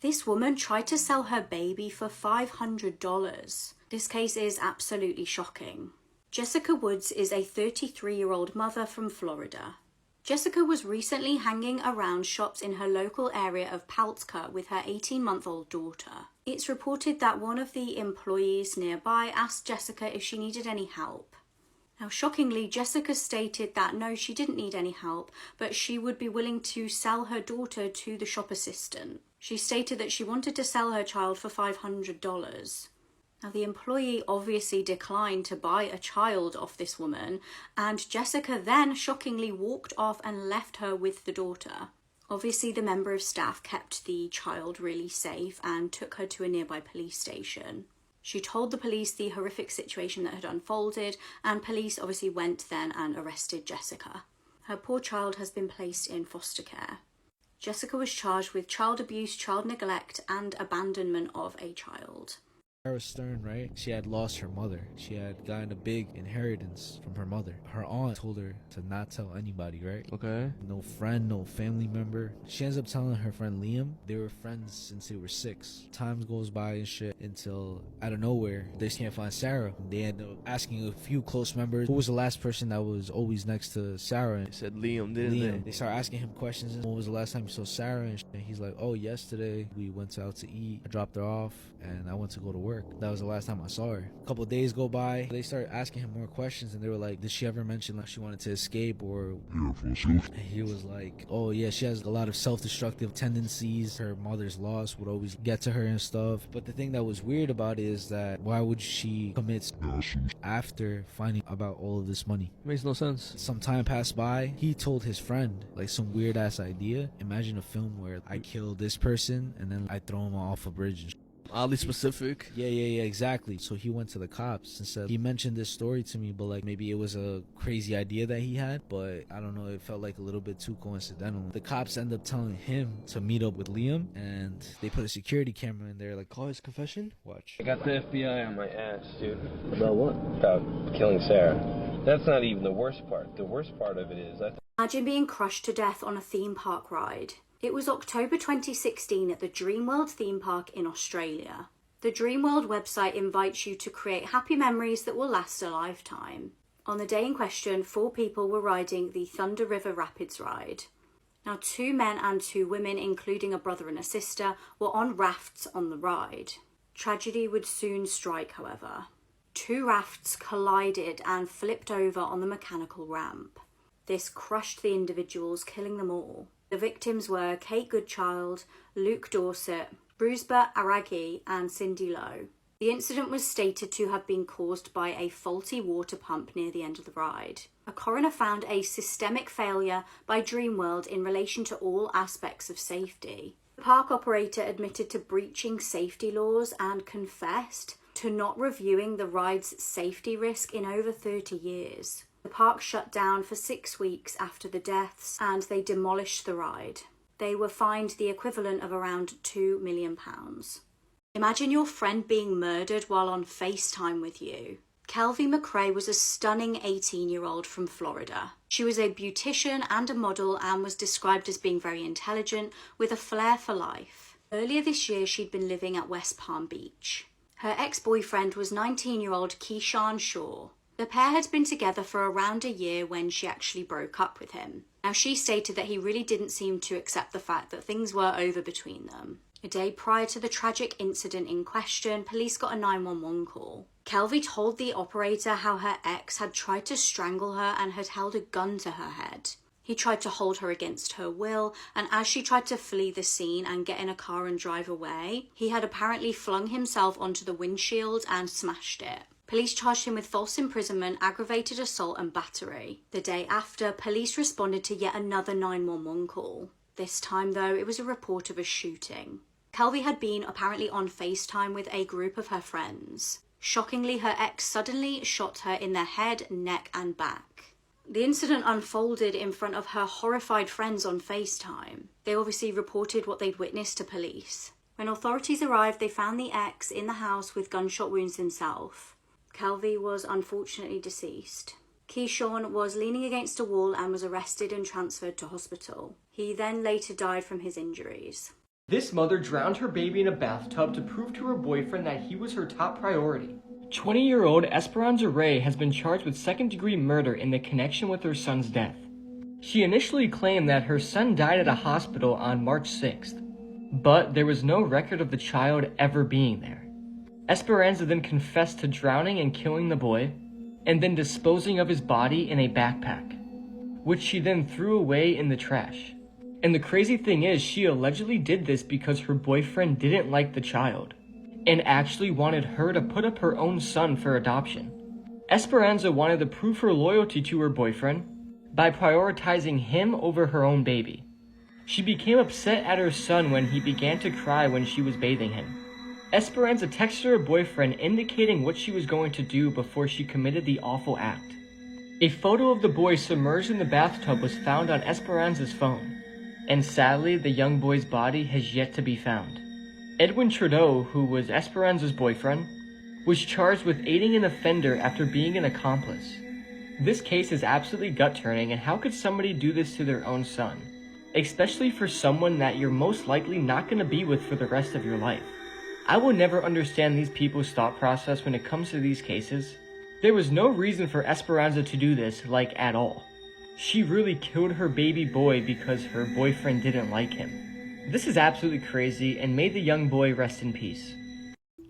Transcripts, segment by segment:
This woman tried to sell her baby for $500. This case is absolutely shocking. Jessica Woods is a 33-year-old mother from Florida. Jessica was recently hanging around shops in her local area of Paltka with her 18-month-old daughter. It's reported that one of the employees nearby asked Jessica if she needed any help. Now, shockingly, Jessica stated that no, she didn't need any help, but she would be willing to sell her daughter to the shop assistant. She stated that she wanted to sell her child for $500. Now, the employee obviously declined to buy a child off this woman, and Jessica then shockingly walked off and left her with the daughter. Obviously, the member of staff kept the child really safe and took her to a nearby police station. She told the police the horrific situation that had unfolded, and police obviously went then and arrested Jessica. Her poor child has been placed in foster care. Jessica was charged with child abuse, child neglect, and abandonment of a child. Sarah Stern, right? She had lost her mother. She had gotten a big inheritance from her mother. Her aunt told her to not tell anybody, right? Okay. No friend, no family member. She ends up telling her friend Liam. They were friends since they were 6. Time goes by and shit until out of nowhere they can't find Sarah. They end up asking a few close members who was the last person that was always next to Sarah. They said Liam, didn't they? They start asking him questions. When was the last time you saw Sarah? And he's like, oh, yesterday we went out to eat. I dropped her off and I went to go to work. That was the last time I saw her. A couple of days go by. They started asking him more questions, and they were like, did she ever mention that she wanted to escape? Or and he was like, oh yeah, she has a lot of self-destructive tendencies. Her mother's loss would always get to her and stuff. But the thing that was weird about it is that why would she commit after finding about all of this money? Makes no sense. Some time passed by. He told his friend like some weird ass idea. Imagine a film where I kill this person and then I throw him off a bridge and Oddly specific. Yeah, exactly. So he went to the cops and said, he mentioned this story to me, but like maybe it was a crazy idea that he had, but I don't know, it felt like a little bit too coincidental. The cops end up telling him to meet up with Liam, and they put a security camera in there, like, Call his confession? watch. I got the FBI on my ass, dude. About what? About killing Sarah. That's not even the worst part. The worst part of it is Imagine being crushed to death on a theme park ride. It was October 2016 at the Dreamworld theme park in Australia. The Dreamworld website invites you to create happy memories that will last a lifetime. On the day in question, 4 people were riding the Thunder River Rapids ride. Now, 2 men and 2 women, including a brother and a sister, were on rafts on the ride. Tragedy would soon strike, however. 2 rafts collided and flipped over on the mechanical ramp. This crushed the individuals, killing them all. The victims were Kate Goodchild, Luke Dorset, Brusba Aragi and Cindy Lowe. The incident was stated to have been caused by a faulty water pump near the end of the ride. A coroner found a systemic failure by Dreamworld in relation to all aspects of safety. The park operator admitted to breaching safety laws and confessed to not reviewing the ride's safety risk in over 30 years. The park shut down for 6 weeks after the deaths, and they demolished the ride. They were fined the equivalent of around £2 million. Imagine your friend being murdered while on FaceTime with you. Kelvie McRae was a stunning 18-year-old from Florida. She was a beautician and a model and was described as being very intelligent with a flair for life. Earlier this year, she'd been living at West Palm Beach. Her ex-boyfriend was 19-year-old Keyshawn Shaw. The pair had been together for around a year when she actually broke up with him. Now, she stated that he really didn't seem to accept the fact that things were over between them. A day prior to the tragic incident in question, police got a 911 call. Kelvie told the operator how her ex had tried to strangle her and had held a gun to her head. He tried to hold her against her will, and as she tried to flee the scene and get in a car and drive away, he had apparently flung himself onto the windshield and smashed it. Police charged him with false imprisonment, aggravated assault and battery. The day after, police responded to yet another 911 call. This time, though, it was a report of a shooting. Kelvie had been apparently on FaceTime with a group of her friends. Shockingly, her ex suddenly shot her in the head, neck and back. The incident unfolded in front of her horrified friends on FaceTime. They obviously reported what they'd witnessed to police. When authorities arrived, they found the ex in the house with gunshot wounds himself. Kelvie was unfortunately deceased. Keyshawn was leaning against a wall and was arrested and transferred to hospital. He then later died from his injuries. This mother drowned her baby in a bathtub to prove to her boyfriend that he was her top priority. 20-year-old Esperanza Ray has been charged with second-degree murder in the connection with her son's death. She initially claimed that her son died at a hospital on March 6th, but there was no record of the child ever being there. Esperanza then confessed to drowning and killing the boy, and then disposing of his body in a backpack, which she then threw away in the trash. And the crazy thing is, she allegedly did this because her boyfriend didn't like the child, and actually wanted her to put up her own son for adoption. Esperanza wanted to prove her loyalty to her boyfriend by prioritizing him over her own baby. She became upset at her son when he began to cry when she was bathing him. Esperanza texted her boyfriend indicating what she was going to do before she committed the awful act. A photo of the boy submerged in the bathtub was found on Esperanza's phone, and sadly the young boy's body has yet to be found. Edwin Trudeau, who was Esperanza's boyfriend, was charged with aiding an offender after being an accomplice. This case is absolutely gut-turning, and how could somebody do this to their own son? Especially for someone that you're most likely not going to be with for the rest of your life. I will never understand these people's thought process when it comes to these cases. There was no reason for Esperanza to do this, at all. She really killed her baby boy because her boyfriend didn't like him. This is absolutely crazy, and may the young boy rest in peace.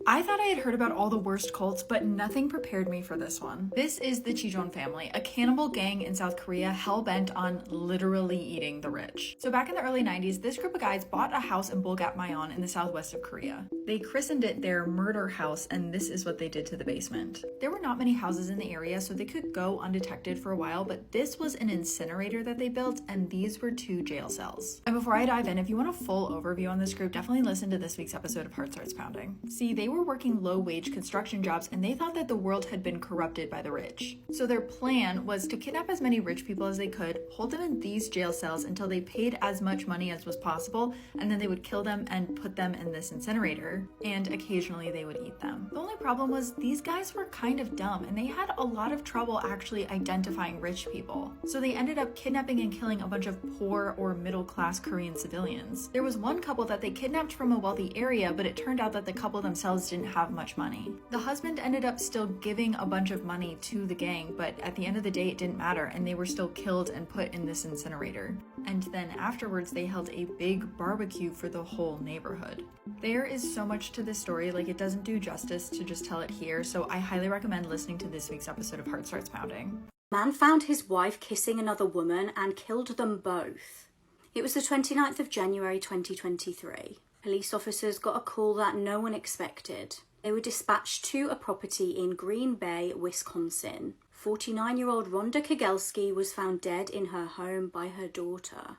I thought I had heard about all the worst cults, but nothing prepared me for this one. This is the Chijon family, a cannibal gang in South Korea hell-bent on literally eating the rich. So back in the early 90s, this group of guys bought a house in Bulgat-mayon in the southwest of Korea. They christened it their murder house, and this is what they did to the basement. There were not many houses in the area, so they could go undetected for a while, but this was an incinerator that they built, and these were 2 jail cells. And before I dive in, if you want a full overview on this group, definitely listen to this week's episode of Heart Starts Pounding. See, they were working low-wage construction jobs, and they thought that the world had been corrupted by the rich. So their plan was to kidnap as many rich people as they could, hold them in these jail cells until they paid as much money as was possible, and then they would kill them and put them in this incinerator, and occasionally they would eat them. The only problem was these guys were kind of dumb, and they had a lot of trouble actually identifying rich people. So they ended up kidnapping and killing a bunch of poor or middle-class Korean civilians. There was one couple that they kidnapped from a wealthy area, but it turned out that the couple themselves didn't have much money. The husband ended up still giving a bunch of money to the gang, but at the end of the day it didn't matter, and they were still killed and put in this incinerator. And then afterwards they held a big barbecue for the whole neighborhood. There is so much to this story, it doesn't do justice to just tell it here, so I highly recommend listening to this week's episode of Heart Starts Pounding. Man found his wife kissing another woman and killed them both. It was the 29th of January 2023. Police officers got a call that no one expected. They were dispatched to a property in Green Bay, Wisconsin. 49-year-old Rhonda Kegelski was found dead in her home by her daughter.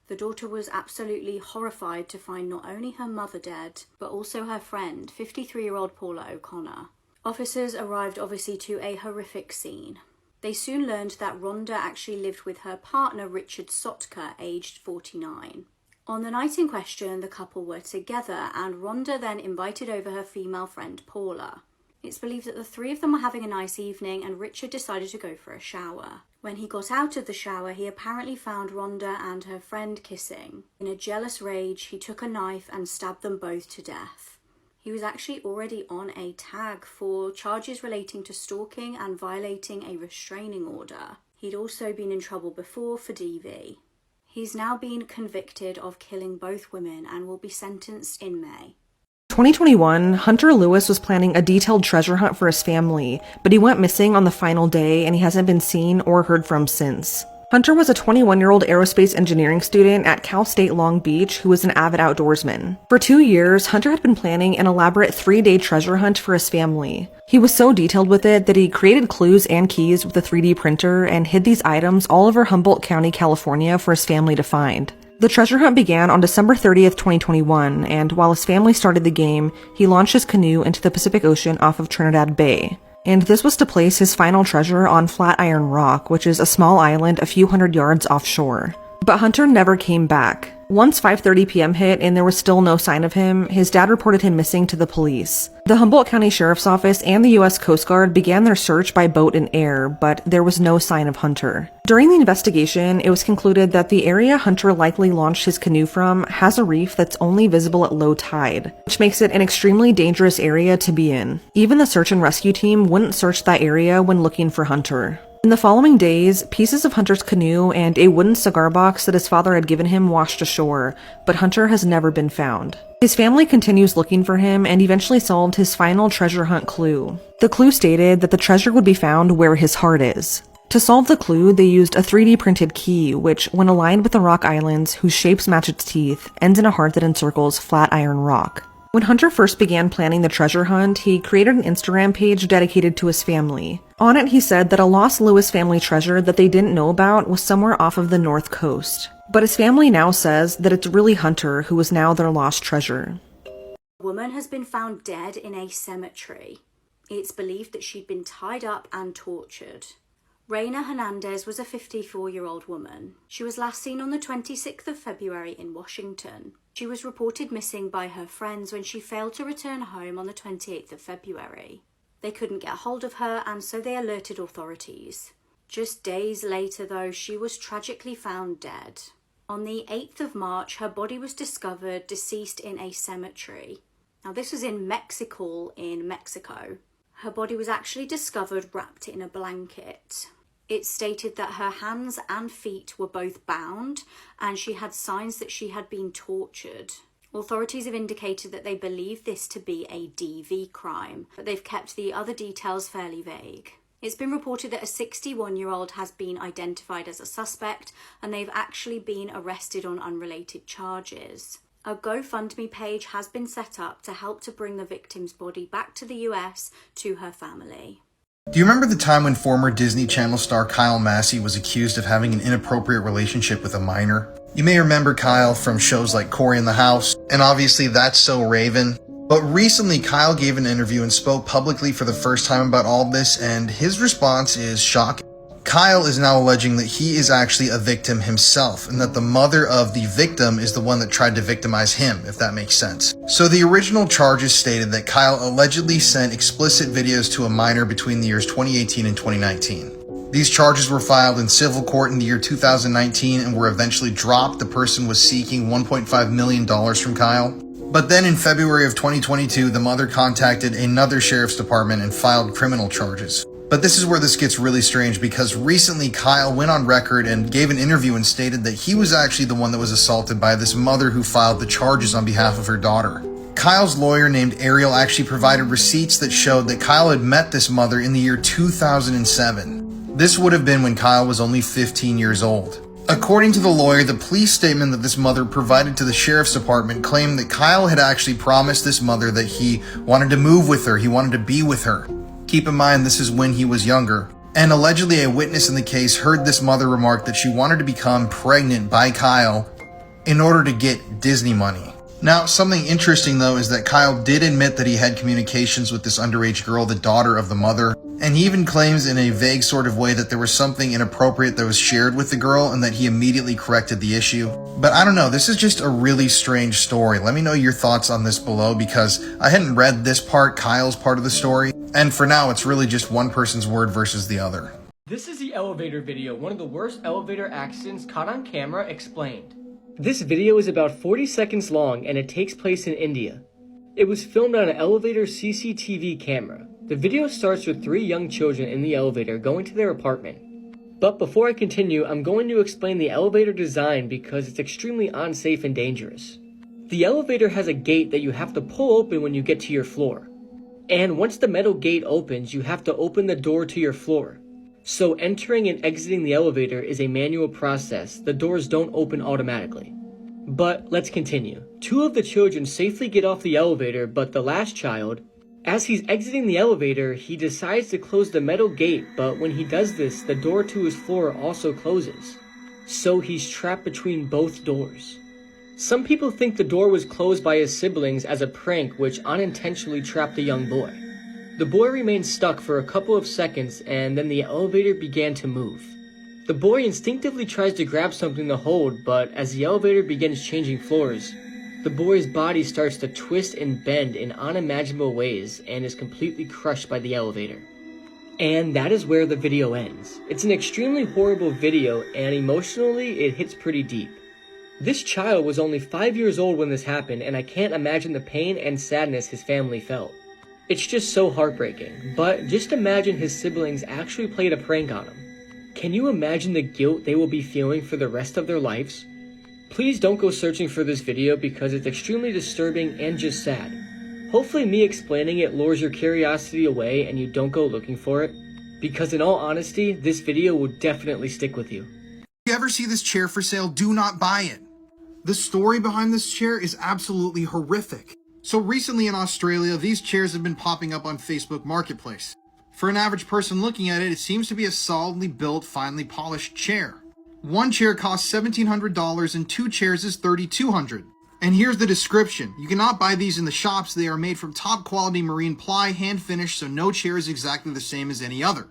The daughter was absolutely horrified to find not only her mother dead, but also her friend, 53-year-old Paula O'Connor. Officers arrived obviously to a horrific scene. They soon learned that Rhonda actually lived with her partner Richard Sotka, aged 49. On the night in question, the couple were together, and Rhonda then invited over her female friend Paula. It's believed that the 3 of them were having a nice evening, and Richard decided to go for a shower. When he got out of the shower, he apparently found Rhonda and her friend kissing. In a jealous rage, he took a knife and stabbed them both to death. He was actually already on a tag for charges relating to stalking and violating a restraining order. He'd also been in trouble before for DV. He's now been convicted of killing both women and will be sentenced in May. 2021, Hunter Lewis was planning a detailed treasure hunt for his family, but he went missing on the final day and he hasn't been seen or heard from since. Hunter was a 21-year-old aerospace engineering student at Cal State Long Beach who was an avid outdoorsman. For 2 years, Hunter had been planning an elaborate 3-day treasure hunt for his family. He was so detailed with it that he created clues and keys with a 3D printer and hid these items all over Humboldt County, California for his family to find. The treasure hunt began on December 30th, 2021, and while his family started the game, he launched his canoe into the Pacific Ocean off of Trinidad Bay. And this was to place his final treasure on Flatiron Rock, which is a small island a few hundred yards offshore. But Hunter never came back. Once 5:30 p.m. hit and there was still no sign of him, his dad reported him missing to the police. The Humboldt County Sheriff's Office and the U.S. Coast Guard began their search by boat and air, but there was no sign of Hunter. During the investigation, it was concluded that the area Hunter likely launched his canoe from has a reef that's only visible at low tide, which makes it an extremely dangerous area to be in. Even the search and rescue team wouldn't search that area when looking for Hunter. In the following days, pieces of Hunter's canoe and a wooden cigar box that his father had given him washed ashore, but Hunter has never been found. His family continues looking for him and eventually solved his final treasure hunt clue. The clue stated that the treasure would be found where his heart is. To solve the clue, they used a 3D printed key, which, when aligned with the rock islands whose shapes match its teeth, ends in a heart that encircles flat iron rock. When Hunter first began planning the treasure hunt, he created an Instagram page dedicated to his family. On it, he said that a lost Lewis family treasure that they didn't know about was somewhere off of the North Coast. But his family now says that it's really Hunter who is now their lost treasure. A woman has been found dead in a cemetery. It's believed that she'd been tied up and tortured. Reina Hernandez was a 54-year-old woman. She was last seen on the 26th of February in Washington. She was reported missing by her friends when she failed to return home on the 28th of February. They couldn't get hold of her, and so they alerted authorities. Just days later, though, she was tragically found dead. On the 8th of March, her body was discovered deceased in a cemetery. Now, this was in Mexico, in Mexico. Her body was actually discovered wrapped in a blanket. It stated that her hands and feet were both bound, and she had signs that she had been tortured. Authorities have indicated that they believe this to be a DV crime, but they've kept the other details fairly vague. It's been reported that a 61-year-old has been identified as a suspect, and they've actually been arrested on unrelated charges. A GoFundMe page has been set up to help to bring the victim's body back to the US to her family. Do you remember the time when former Disney Channel star Kyle Massey was accused of having an inappropriate relationship with a minor? You may remember Kyle from shows like Cory in the House, and obviously That's So Raven. But recently, Kyle gave an interview and spoke publicly for the first time about all this, and his response is shocking. Kyle is now alleging that he is actually a victim himself, and that the mother of the victim is the one that tried to victimize him, if that makes sense. So the original charges stated that Kyle allegedly sent explicit videos to a minor between the years 2018 and 2019. These charges were filed in civil court in the year 2019 and were eventually dropped. The person was seeking $1.5 million from Kyle. But then in February of 2022, the mother contacted another sheriff's department and filed criminal charges. But this is where this gets really strange, because recently Kyle went on record and gave an interview and stated that he was actually the one that was assaulted by this mother who filed the charges on behalf of her daughter. Kyle's lawyer named Ariel actually provided receipts that showed that Kyle had met this mother in the year 2007. This would have been when Kyle was only 15 years old. According to the lawyer, the police statement that this mother provided to the sheriff's department claimed that Kyle had actually promised this mother that he wanted to move with her, he wanted to be with her. Keep in mind, this is when he was younger. And allegedly a witness in the case heard this mother remark that she wanted to become pregnant by Kyle in order to get Disney money. Now, something interesting though is that Kyle did admit that he had communications with this underage girl, the daughter of the mother, and he even claims in a vague sort of way that there was something inappropriate that was shared with the girl and that he immediately corrected the issue. But I don't know, this is just a really strange story. Let me know your thoughts on this below, because I hadn't read this part, Kyle's part of the story, and for now it's really just one person's word versus the other. This is the elevator video, one of the worst elevator accidents caught on camera explained. This video is about 40 seconds long and it takes place in India. It was filmed on an elevator CCTV camera. The video starts with 3 young children in the elevator going to their apartment. But before I continue, I'm going to explain the elevator design because it's extremely unsafe and dangerous. The elevator has a gate that you have to pull open when you get to your floor. And once the metal gate opens, you have to open the door to your floor. So entering and exiting the elevator is a manual process. The doors don't open automatically. But let's continue. 2 of the children safely get off the elevator, but the last child, as he's exiting the elevator, he decides to close the metal gate, but when he does this, the door to his floor also closes. So he's trapped between both doors. Some people think the door was closed by his siblings as a prank, which unintentionally trapped the young boy. The boy remained stuck for a couple of seconds, and then the elevator began to move. The The boy instinctively tries to grab something to hold, but as the elevator begins changing floors, the boy's body starts to twist and bend in unimaginable ways and is completely crushed by the elevator. And that is where the video ends. It's an extremely horrible video, and emotionally it hits pretty deep. This child was only 5 years old when this happened, and I can't imagine the pain and sadness his family felt. It's just so heartbreaking, but just imagine his siblings actually played a prank on him. Can you imagine the guilt they will be feeling for the rest of their lives? Please don't go searching for this video because it's extremely disturbing and just sad. Hopefully me explaining it lures your curiosity away and you don't go looking for it, because in all honesty, this video will definitely stick with you. If you ever see this chair for sale, do not buy it. The story behind this chair is absolutely horrific. So recently in Australia, these chairs have been popping up on Facebook Marketplace. For an average person looking at it, it seems to be a solidly built, finely polished chair. One chair costs $1,700 and two chairs is $3,200. And here's the description. You cannot buy these in the shops. They are made from top quality marine ply, hand finished, so no chair is exactly the same as any other.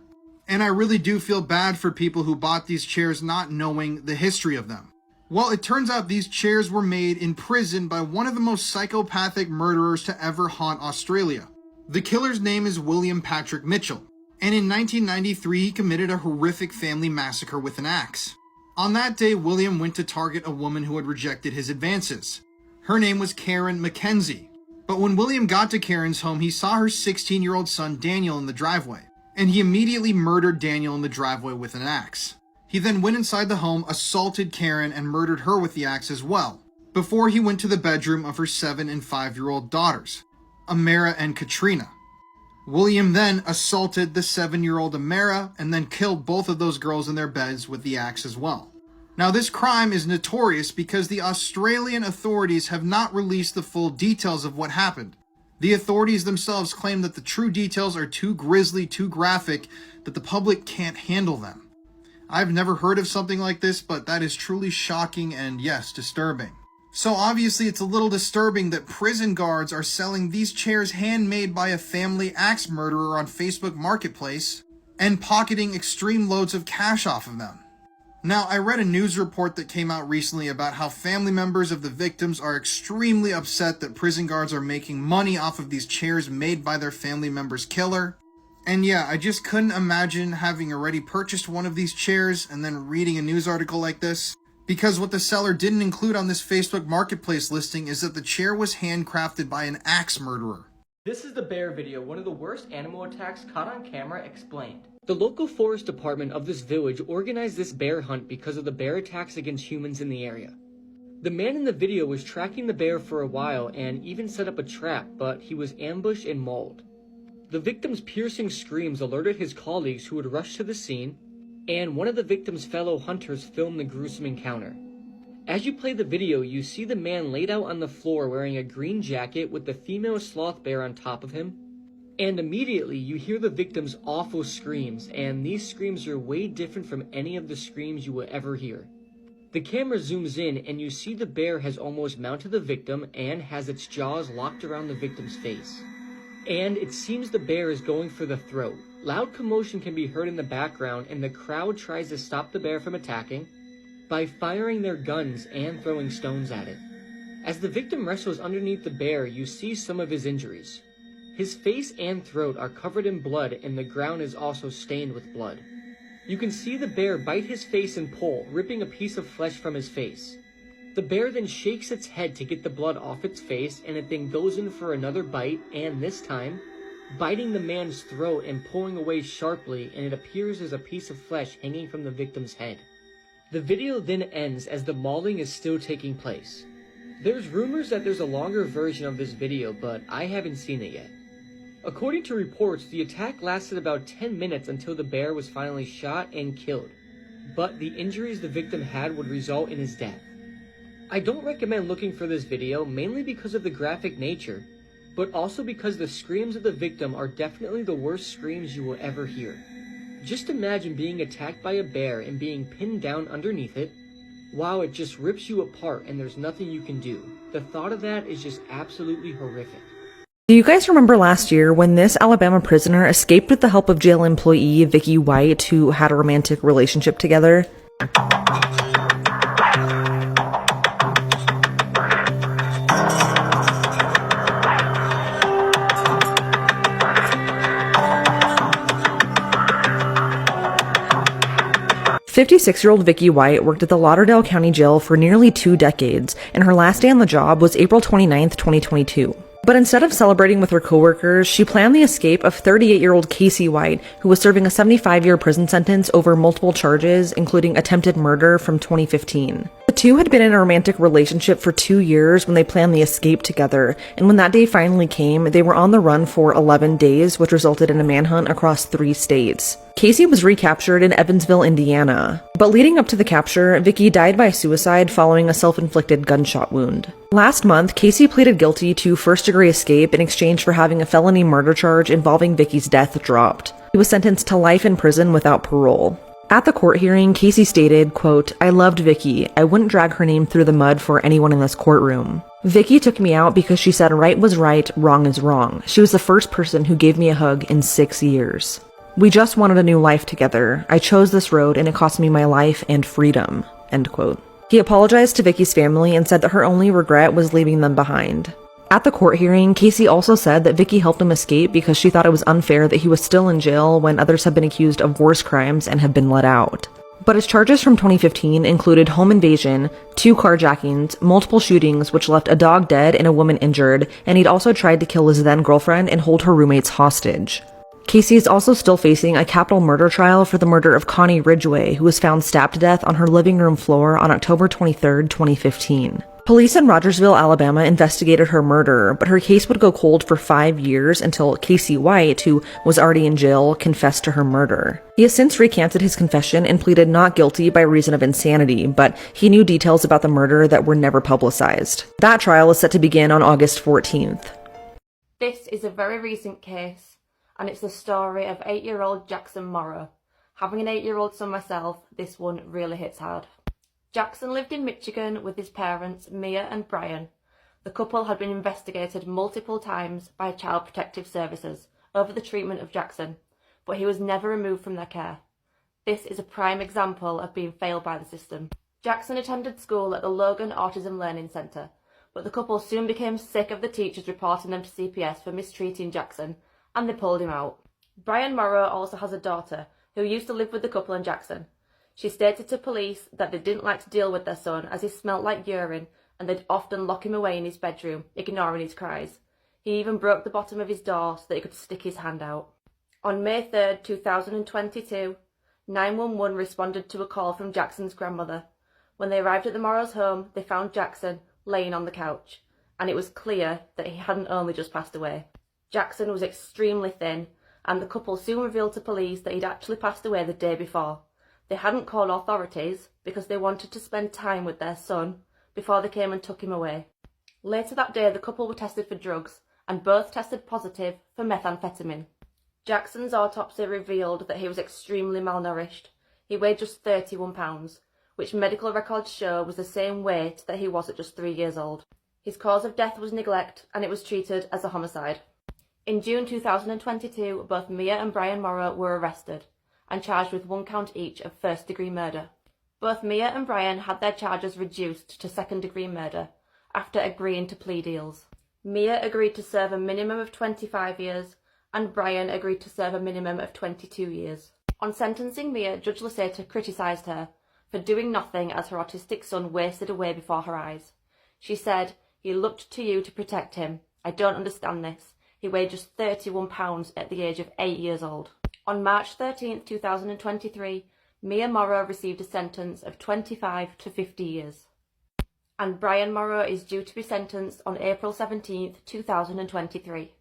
And I really do feel bad for people who bought these chairs not knowing the history of them. Well, it turns out these chairs were made in prison by one of the most psychopathic murderers to ever haunt Australia. The killer's name is William Patrick Mitchell, and in 1993 he committed a horrific family massacre with an axe. On that day, William went to target a woman who had rejected his advances. Her name was Karen Mackenzie. But when William got to Karen's home, he saw her 16-year-old son Daniel in the driveway, and he immediately murdered Daniel in the driveway with an axe. He then went inside the home, assaulted Karen, and murdered her with the axe as well, before he went to the bedroom of her 7- and 5-year-old daughters, Amara and Katrina. William then assaulted the 7-year-old Amara and then killed both of those girls in their beds with the axe as well. Now, this crime is notorious because the Australian authorities have not released the full details of what happened. The authorities themselves claim that the true details are too grisly, too graphic, that the public can't handle them. I've never heard of something like this, but that is truly shocking and, yes, disturbing. So obviously it's a little disturbing that prison guards are selling these chairs handmade by a family axe murderer on Facebook Marketplace and pocketing extreme loads of cash off of them. Now, I read a news report that came out recently about how family members of the victims are extremely upset that prison guards are making money off of these chairs made by their family member's killer. And yeah, I just couldn't imagine having already purchased one of these chairs and then reading a news article like this. Because what the seller didn't include on this Facebook Marketplace listing is that the chair was handcrafted by an axe murderer. This is the bear video, one of the worst animal attacks caught on camera explained. The local forest department of this village organized this bear hunt because of the bear attacks against humans in the area. The man in the video was tracking the bear for a while and even set up a trap, but he was ambushed and mauled. The victim's piercing screams alerted his colleagues who would rush to the scene, and one of the victim's fellow hunters filmed the gruesome encounter. As you play the video, you see the man laid out on the floor wearing a green jacket with the female sloth bear on top of him, and immediately you hear the victim's awful screams, and these screams are way different from any of the screams you will ever hear. The camera zooms in and you see the bear has almost mounted the victim and has its jaws locked around the victim's face. And it seems the bear is going for the throat. Loud commotion can be heard in the background, and the crowd tries to stop the bear from attacking by firing their guns and throwing stones at it. As the victim wrestles underneath the bear, you see some of his injuries. His face and throat are covered in blood, and the ground is also stained with blood. You can see the bear bite his face and pull, ripping a piece of flesh from his face. The bear then shakes its head to get the blood off its face, and it then goes in for another bite, and this time, biting the man's throat and pulling away sharply, and it appears as a piece of flesh hanging from the victim's head. The video then ends as the mauling is still taking place. There's rumors that there's a longer version of this video, but I haven't seen it yet. According to reports, the attack lasted about 10 minutes until the bear was finally shot and killed, but the injuries the victim had would result in his death. I don't recommend looking for this video, mainly because of the graphic nature, but also because the screams of the victim are definitely the worst screams you will ever hear. Just imagine being attacked by a bear and being pinned down underneath it, while it just rips you apart and there's nothing you can do. The thought of that is just absolutely horrific. Do you guys remember last year when this Alabama prisoner escaped with the help of jail employee Vicky White, who had a romantic relationship together? 56-year-old Vicky White worked at the Lauderdale County Jail for nearly 2 decades, and her last day on the job was April 29th, 2022. But instead of celebrating with her coworkers, she planned the escape of 38-year-old Casey White, who was serving a 75-year prison sentence over multiple charges, including attempted murder from 2015. The two had been in a romantic relationship for 2 years when they planned the escape together, and when that day finally came, they were on the run for 11 days, which resulted in a manhunt across 3 states. Casey was recaptured in Evansville, Indiana. But leading up to the capture, Vicky died by suicide following a self-inflicted gunshot wound. Last month, Casey pleaded guilty to first-degree escape in exchange for having a felony murder charge involving Vicky's death dropped. He was sentenced to life in prison without parole. At the court hearing, Casey stated, quote, "I loved Vicky. I wouldn't drag her name through the mud for anyone in this courtroom. Vicky took me out because she said right was right, wrong is wrong. She was the first person who gave me a hug in 6 years. We just wanted a new life together. I chose this road and it cost me my life and freedom." End quote. He apologized to Vicky's family and said that her only regret was leaving them behind. At the court hearing, Casey also said that Vicky helped him escape because she thought it was unfair that he was still in jail when others have been accused of worse crimes and have been let out. But his charges from 2015 included home invasion, 2 carjackings, multiple shootings which left a dog dead and a woman injured, and he'd also tried to kill his then-girlfriend and hold her roommates hostage. Casey is also still facing a capital murder trial for the murder of Connie Ridgway, who was found stabbed to death on her living room floor on October 23, 2015. Police in Rogersville, Alabama investigated her murder, but her case would go cold for 5 years until Casey White, who was already in jail, confessed to her murder. He has since recanted his confession and pleaded not guilty by reason of insanity, but he knew details about the murder that were never publicized. That trial is set to begin on August 14th. This is a very recent case, and it's the story of 8-year-old Jackson Morrow. Having an 8-year-old son myself, this one really hits hard. Jackson lived in Michigan with his parents, Mia and Brian. The couple had been investigated multiple times by Child Protective Services over the treatment of Jackson, but he was never removed from their care. This is a prime example of being failed by the system. Jackson attended school at the Logan Autism Learning Center, but the couple soon became sick of the teachers reporting them to CPS for mistreating Jackson, and they pulled him out. Brian Morrow also has a daughter who used to live with the couple and Jackson. She stated to police that they didn't like to deal with their son as he smelt like urine and they'd often lock him away in his bedroom, ignoring his cries. He even broke the bottom of his door so that he could stick his hand out. On May 3rd, 2022, 911 responded to a call from Jackson's grandmother. When they arrived at the Morrows' home, they found Jackson laying on the couch, and it was clear that he hadn't only just passed away. Jackson was extremely thin, and the couple soon revealed to police that he'd actually passed away the day before. They hadn't called authorities because they wanted to spend time with their son before they came and took him away. Later that day, the couple were tested for drugs and both tested positive for methamphetamine. Jackson's autopsy revealed that he was extremely malnourished. He weighed just 31 pounds, which medical records show was the same weight that he was at just 3 years old. His cause of death was neglect, and it was treated as a homicide. In June 2022, both Mia and Brian Morrow were arrested and charged with 1 count each of first-degree murder. Both Mia and Brian had their charges reduced to second-degree murder after agreeing to plea deals. Mia agreed to serve a minimum of 25 years, and Brian agreed to serve a minimum of 22 years. On sentencing Mia, Judge Laseta criticised her for doing nothing as her autistic son wasted away before her eyes. She said, "He looked to you to protect him. I don't understand this. He weighed just 31 pounds at the age of 8 years old." On March 13, 2023, Mia Morrow received a sentence of 25 to 50 years. And Brian Morrow is due to be sentenced on April 17, 2023.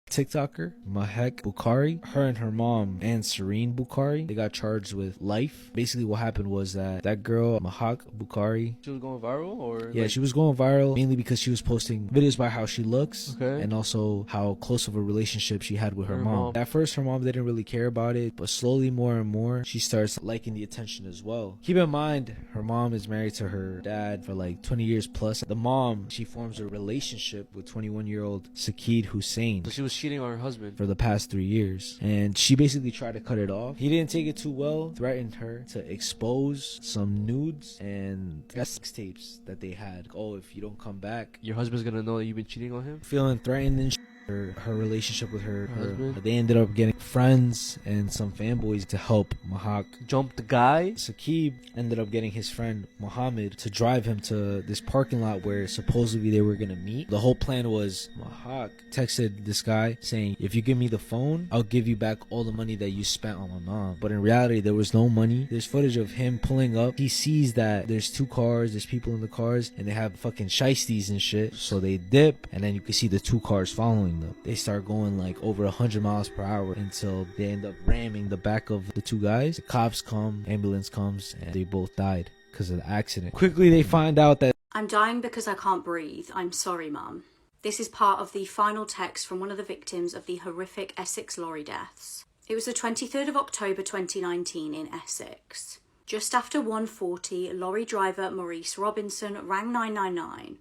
TikToker Mahek Bukhari. Her and her mom and Serene Bukhari, they got charged with life. Basically what happened was that girl Mahek Bukhari, She was going viral, or yeah, she was going viral mainly because she was posting videos about how she looks, Okay. and also how close of a relationship she had with her Her mom. mom. At first her mom didn't really care about it, but slowly more and more she starts liking the attention as well. Keep in mind her mom is married to her dad for like 20 years plus. The mom, she forms a relationship with 21-year-old Sakid Hussein So she was cheating on her husband. for the past 3 years, and she basically tried to cut it off. He didn't take it too well, threatened her to expose some nudes and sex tapes that they had. Oh, if you don't come back, Your husband's gonna know that you've been cheating on him. feeling threatened and her relationship with her husband. they ended up getting friends and some fanboys to help Mahak. Jumped the guy. Sakib ended up getting his friend Mohammed to drive him to this parking lot where supposedly they were gonna meet. The whole plan was Mahak texted this guy saying, if you give me the phone, I'll give you back all the money that you spent on my mom. But in reality, there was no money. There's footage of him pulling up. He sees that there's 2 cars, there's people in the cars, and they have fucking shiesties and shit. So they dip, and then you can see the 2 cars following them. They start going like over 100 miles per hour until they end up ramming the back of the 2 guys. The cops come, ambulance comes, and they both died because of the accident. Quickly they find out that I'm dying because I can't breathe. I'm sorry, Mum. This is part of the final text from one of the victims of the horrific Essex lorry deaths. It was the 23rd of October 2019 in Essex. Just after 1:40, lorry driver Maurice Robinson rang 999.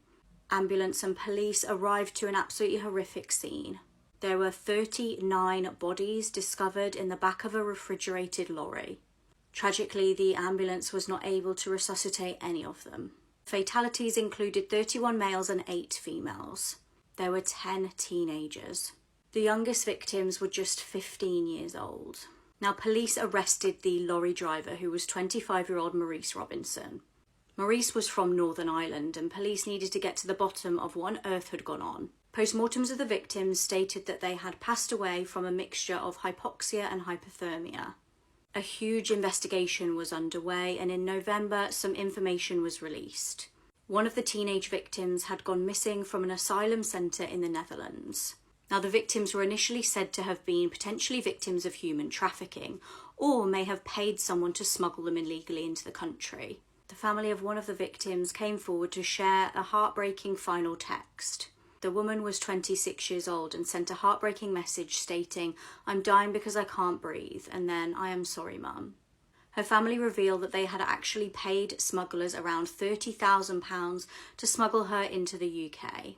Ambulance and police arrived to an absolutely horrific scene. There were 39 bodies discovered in the back of a refrigerated lorry. Tragically, the ambulance was not able to resuscitate any of them. Fatalities included 31 males and 8 females. There were 10 teenagers. The youngest victims were just 15 years old. Now, police arrested the lorry driver, who was 25-year-old Maurice Robinson. Maurice was from Northern Ireland, and police needed to get to the bottom of what on earth had gone on. Postmortems of the victims stated that they had passed away from a mixture of hypoxia and hypothermia. A huge investigation was underway, and in November, some information was released. One of the teenage victims had gone missing from an asylum centre in the Netherlands. Now, the victims were initially said to have been potentially victims of human trafficking, or may have paid someone to smuggle them illegally into the country. The family of one of the victims came forward to share a heartbreaking final text. The woman was 26 years old and sent a heartbreaking message stating, "I'm dying because I can't breathe," and then, "I am sorry, Mum." Her family revealed that they had actually paid smugglers around £30,000 to smuggle her into the UK.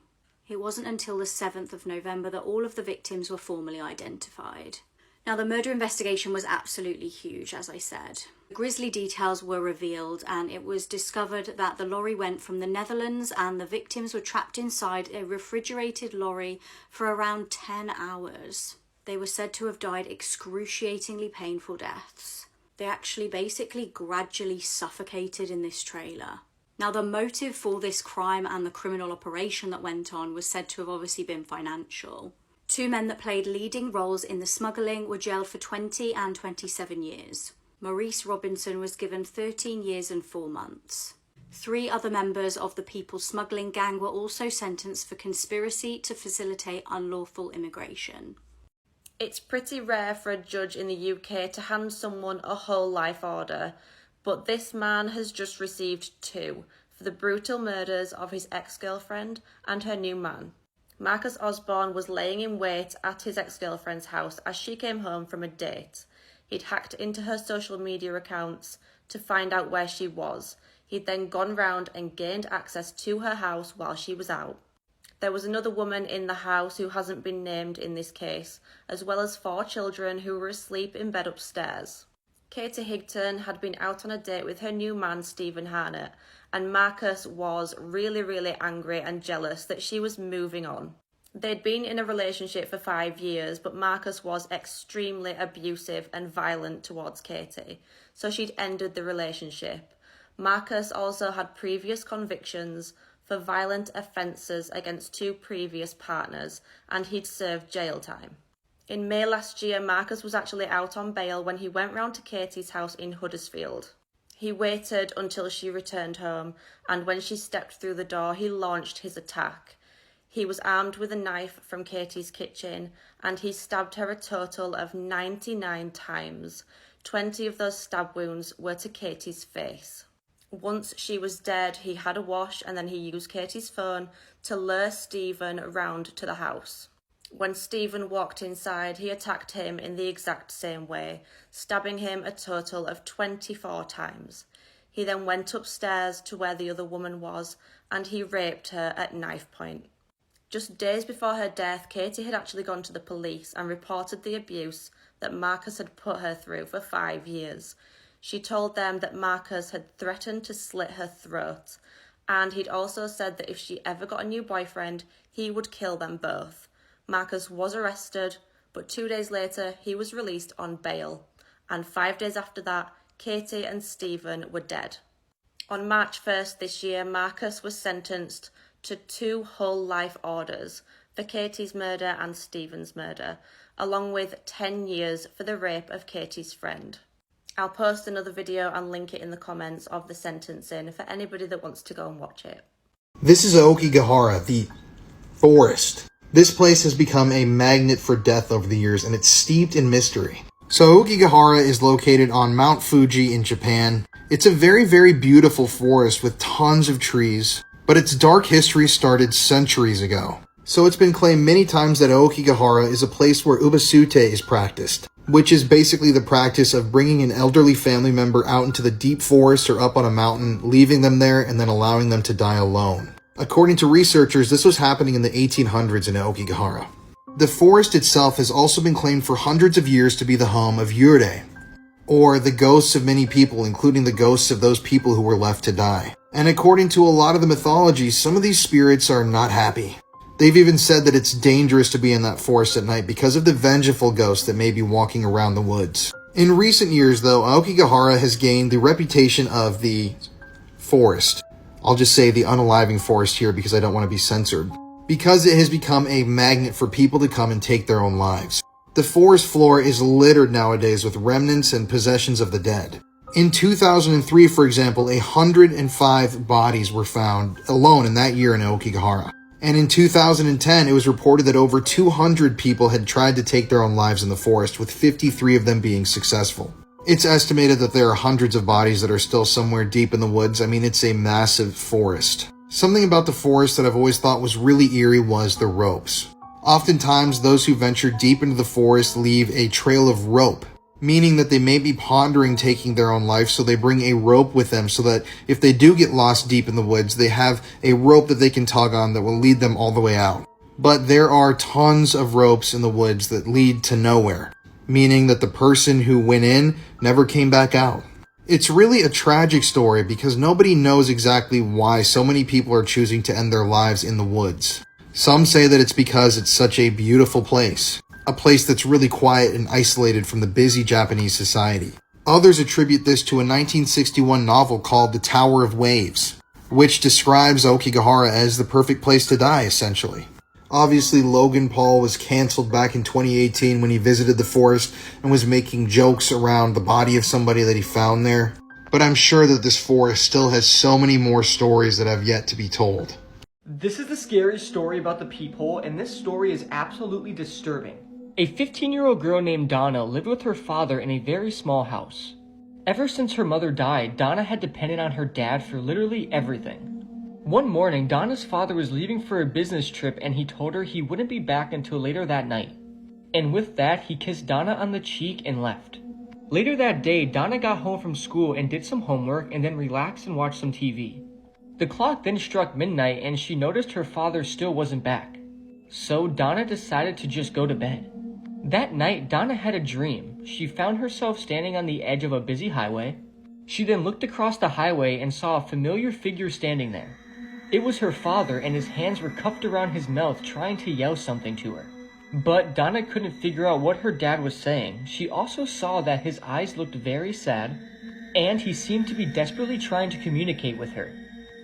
It wasn't until the 7th of November that all of the victims were formally identified. Now, the murder investigation was absolutely huge, as I said. Grisly details were revealed, and it was discovered that the lorry went from the Netherlands and the victims were trapped inside a refrigerated lorry for around 10 hours. They were said to have died excruciatingly painful deaths. They actually basically gradually suffocated in this trailer. Now, the motive for this crime and the criminal operation that went on was said to have obviously been financial. 2 men that played leading roles in the smuggling were jailed for 20 and 27 years. Maurice Robinson was given 13 years and 4 months. 3 other members of the people smuggling gang were also sentenced for conspiracy to facilitate unlawful immigration. It's pretty rare for a judge in the UK to hand someone a whole life order, but this man has just received 2 for the brutal murders of his ex-girlfriend and her new man. Marcus Osborne was laying in wait at his ex-girlfriend's house as she came home from a date. He'd hacked into her social media accounts to find out where she was. He'd then gone round and gained access to her house while she was out. There was another woman in the house who hasn't been named in this case, as well as 4 children who were asleep in bed upstairs. Katie Higton had been out on a date with her new man, Stephen Harnett, and Marcus was really angry and jealous that she was moving on. They'd been in a relationship for 5 years, but Marcus was extremely abusive and violent towards Katie, so she'd ended the relationship. Marcus also had previous convictions for violent offences against 2 previous partners, and he'd served jail time. In May last year, Marcus was actually out on bail when he went round to Katie's house in Huddersfield. He waited until she returned home, and when she stepped through the door, he launched his attack. He was armed with a knife from Katie's kitchen, and he stabbed her a total of 99 times. 20 of those stab wounds were to Katie's face. Once she was dead, he had a wash, and then he used Katie's phone to lure Stephen round to the house. When Stephen walked inside, he attacked him in the exact same way, stabbing him a total of 24 times. He then went upstairs to where the other woman was, and he raped her at knife point. Just days before her death, Katie had actually gone to the police and reported the abuse that Marcus had put her through for 5 years. She told them that Marcus had threatened to slit her throat, and he'd also said that if she ever got a new boyfriend, he would kill them both. Marcus was arrested, but 2 days later, he was released on bail, and 5 days after that, Katie and Stephen were dead. On March 1st this year, Marcus was sentenced to 2 whole life orders for Katie's murder and Stephen's murder, along with 10 years for the rape of Katie's friend. I'll post another video and link it in the comments of the sentencing for anybody that wants to go and watch it. This is Aokigahara, the forest. This place has become a magnet for death over the years, and it's steeped in mystery. So Aokigahara is located on Mount Fuji in Japan. It's a very, very beautiful forest with tons of trees, but its dark history started centuries ago. So it's been claimed many times that Aokigahara is a place where ubasute is practiced, which is basically the practice of bringing an elderly family member out into the deep forest or up on a mountain, leaving them there, and then allowing them to die alone. According to researchers, this was happening in the 1800s in Aokigahara. The forest itself has also been claimed for hundreds of years to be the home of Yurei, or the ghosts of many people, including the ghosts of those people who were left to die. And according to a lot of the mythologies, some of these spirits are not happy. They've even said that it's dangerous to be in that forest at night because of the vengeful ghosts that may be walking around the woods. In recent years, though, Aokigahara has gained the reputation of the forest. I'll just say the unaliving forest here because I don't want to be censored. Because it has become a magnet for people to come and take their own lives. The forest floor is littered nowadays with remnants and possessions of the dead. In 2003, for example, 105 bodies were found alone in that year in Aokigahara. And in 2010, it was reported that over 200 people had tried to take their own lives in the forest, with 53 of them being successful. It's estimated that there are hundreds of bodies that are still somewhere deep in the woods. I mean, it's a massive forest. Something about the forest that I've always thought was really eerie was the ropes. Oftentimes, those who venture deep into the forest leave a trail of rope, meaning that they may be pondering taking their own life, so they bring a rope with them so that if they do get lost deep in the woods, they have a rope that they can tug on that will lead them all the way out. But there are tons of ropes in the woods that lead to nowhere, meaning that the person who went in never came back out. It's really a tragic story because nobody knows exactly why so many people are choosing to end their lives in the woods. Some say that it's because it's such a beautiful place, a place that's really quiet and isolated from the busy Japanese society. Others attribute this to a 1961 novel called The Tower of Waves, which describes Aokigahara as the perfect place to die, essentially. Obviously, Logan Paul was canceled back in 2018 when he visited the forest and was making jokes around the body of somebody that he found there. But I'm sure that this forest still has so many more stories that have yet to be told. This is the scariest story about the peephole, and this story is absolutely disturbing. A 15-year-old girl named Donna lived with her father in a very small house. Ever since her mother died, Donna had depended on her dad for literally everything. One morning, Donna's father was leaving for a business trip and he told her he wouldn't be back until later that night. And with that, he kissed Donna on the cheek and left. Later that day, Donna got home from school and did some homework and then relaxed and watched some TV. The clock then struck midnight and she noticed her father still wasn't back. So Donna decided to just go to bed. That night, Donna had a dream. She found herself standing on the edge of a busy highway. She then looked across the highway and saw a familiar figure standing there. It was her father, and his hands were cupped around his mouth trying to yell something to her. But Donna couldn't figure out what her dad was saying. She also saw that his eyes looked very sad, and he seemed to be desperately trying to communicate with her.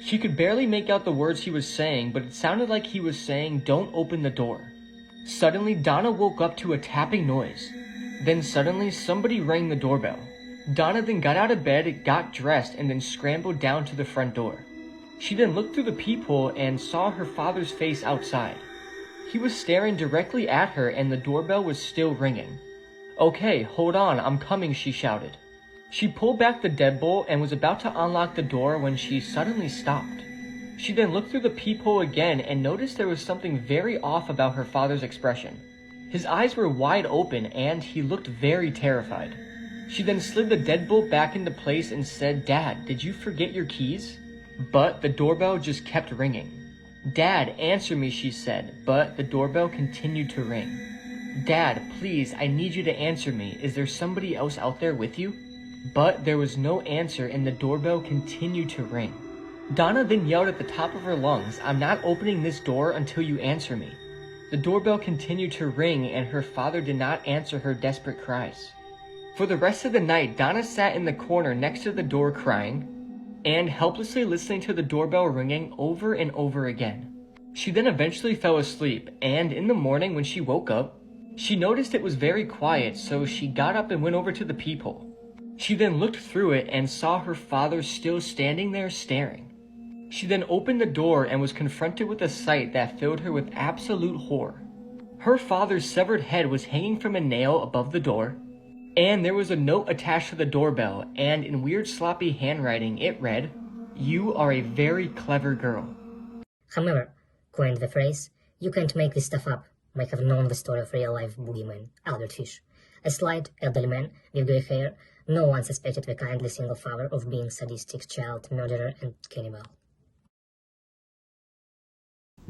She could barely make out the words he was saying, but it sounded like he was saying, "Don't open the door." Suddenly, Donna woke up to a tapping noise. Then suddenly, somebody rang the doorbell. Donna then got out of bed, got dressed, and then scrambled down to the front door. She then looked through the peephole and saw her father's face outside. He was staring directly at her and the doorbell was still ringing. "Okay, hold on, I'm coming," she shouted. She pulled back the deadbolt and was about to unlock the door when she suddenly stopped. She then looked through the peephole again and noticed there was something very off about her father's expression. His eyes were wide open and he looked very terrified. She then slid the deadbolt back into place and said, "Dad, did you forget your keys?" But the doorbell just kept ringing. "Dad, answer me," she said, but the doorbell continued to ring. "Dad, please, I need you to answer me. Is there somebody else out there with you?" But there was no answer and the doorbell continued to ring. Donna then yelled at the top of her lungs, "I'm not opening this door until you answer me." The doorbell continued to ring and her father did not answer her desperate cries. For the rest of the night, Donna sat in the corner next to the door crying and helplessly listening to the doorbell ringing over and over again. She then eventually fell asleep, and in the morning when she woke up, she noticed it was very quiet, so she got up and went over to the peephole. She then looked through it and saw her father still standing there staring. She then opened the door and was confronted with a sight that filled her with absolute horror. Her father's severed head was hanging from a nail above the door, and there was a note attached to the doorbell, and in weird sloppy handwriting it read, "You are a very clever girl." Hammer coined the phrase, "You can't make this stuff up," might have known the story of real-life boogeyman, Albert Fish. A slight, elderly man with grey hair, no one suspected the kindly single father of being sadistic child murderer and cannibal.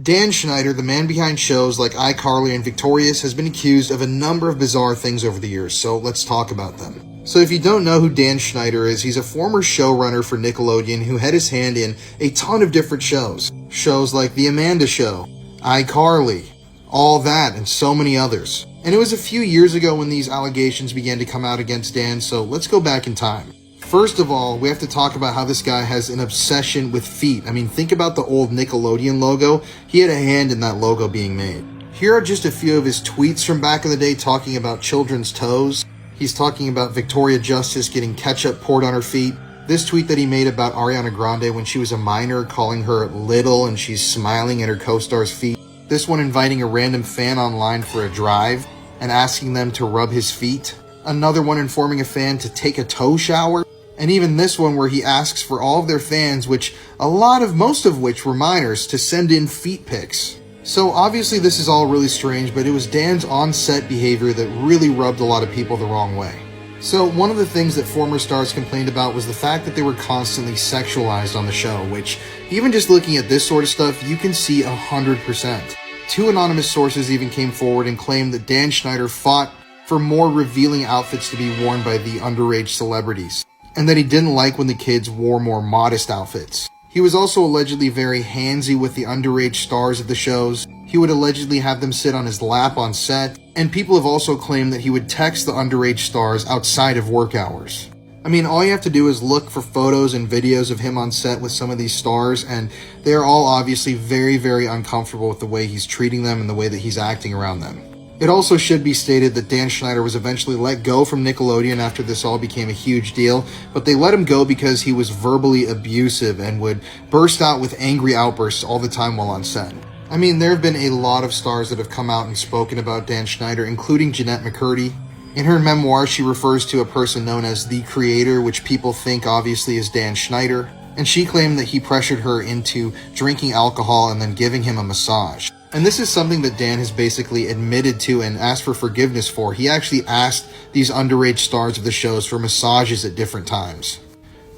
Dan Schneider, the man behind shows like iCarly and Victorious, has been accused of a number of bizarre things over the years, so let's talk about them. So if you don't know who Dan Schneider is, he's a former showrunner for Nickelodeon who had his hand in a ton of different shows. Shows like The Amanda Show, iCarly, All That, and so many others. And it was a few years ago when these allegations began to come out against Dan, so let's go back in time. First of all, we have to talk about how this guy has an obsession with feet. I mean, think about the old Nickelodeon logo. He had a hand in that logo being made. Here are just a few of his tweets from back in the day talking about children's toes. He's talking about Victoria Justice getting ketchup poured on her feet. This tweet that he made about Ariana Grande when she was a minor, calling her little and she's smiling at her co-star's feet. This one inviting a random fan online for a drive and asking them to rub his feet. Another one informing a fan to take a toe shower. And even this one where he asks for all of their fans, most of which were minors, to send in feet pics. So obviously this is all really strange, but it was Dan's on-set behavior that really rubbed a lot of people the wrong way. So one of the things that former stars complained about was the fact that they were constantly sexualized on the show, which even just looking at this sort of stuff, you can see 100%. Two anonymous sources even came forward and claimed that Dan Schneider fought for more revealing outfits to be worn by the underage celebrities, and that he didn't like when the kids wore more modest outfits. He was also allegedly very handsy with the underage stars of the shows. He would allegedly have them sit on his lap on set, and people have also claimed that he would text the underage stars outside of work hours. I mean, all you have to do is look for photos and videos of him on set with some of these stars, and they're all obviously very, very uncomfortable with the way he's treating them and the way that he's acting around them. It also should be stated that Dan Schneider was eventually let go from Nickelodeon after this all became a huge deal, but they let him go because he was verbally abusive and would burst out with angry outbursts all the time while on set. I mean, there have been a lot of stars that have come out and spoken about Dan Schneider, including Jeanette McCurdy. In her memoir, she refers to a person known as the Creator, which people think obviously is Dan Schneider, and she claimed that he pressured her into drinking alcohol and then giving him a massage. And this is something that Dan has basically admitted to and asked for forgiveness for. He actually asked these underage stars of the shows for massages at different times,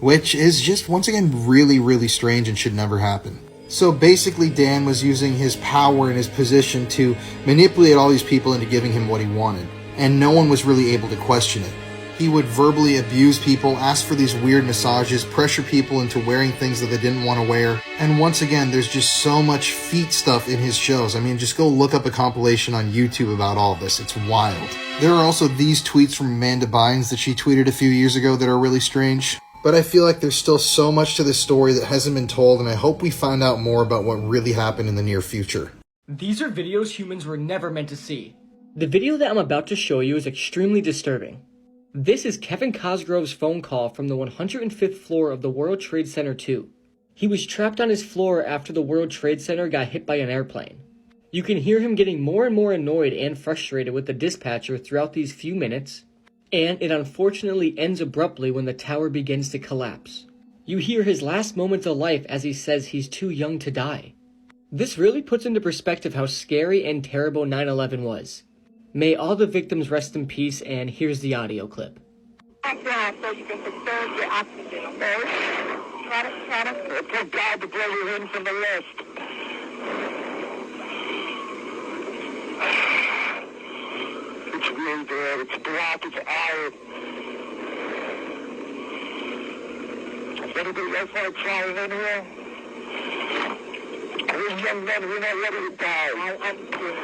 which is just, once again, really, really strange and should never happen. So basically, Dan was using his power and his position to manipulate all these people into giving him what he wanted, and no one was really able to question it. He would verbally abuse people, ask for these weird massages, pressure people into wearing things that they didn't want to wear. And once again, there's just so much feet stuff in his shows. I mean, just go look up a compilation on YouTube about all of this. It's wild. There are also these tweets from Amanda Bynes that she tweeted a few years ago that are really strange. But I feel like there's still so much to this story that hasn't been told, and I hope we find out more about what really happened in the near future. These are videos humans were never meant to see. The video that I'm about to show you is extremely disturbing. This is Kevin Cosgrove's phone call from the 105th floor of the World Trade Center 2. He was trapped on his floor after the World Trade Center got hit by an airplane. You can hear him getting more and more annoyed and frustrated with the dispatcher throughout these few minutes, and it unfortunately ends abruptly when the tower begins to collapse. You hear his last moments of life as he says he's too young to die. This really puts into perspective how scary and terrible 9/11 was. May all the victims rest in peace, and here's the audio clip. So you can conserve your oxygen, okay? Try to take God to blow you in from the list. It's really bad. It's black. It's iron. Does anybody else want to try it in here? We're young men. We're not ready to die. I'm good.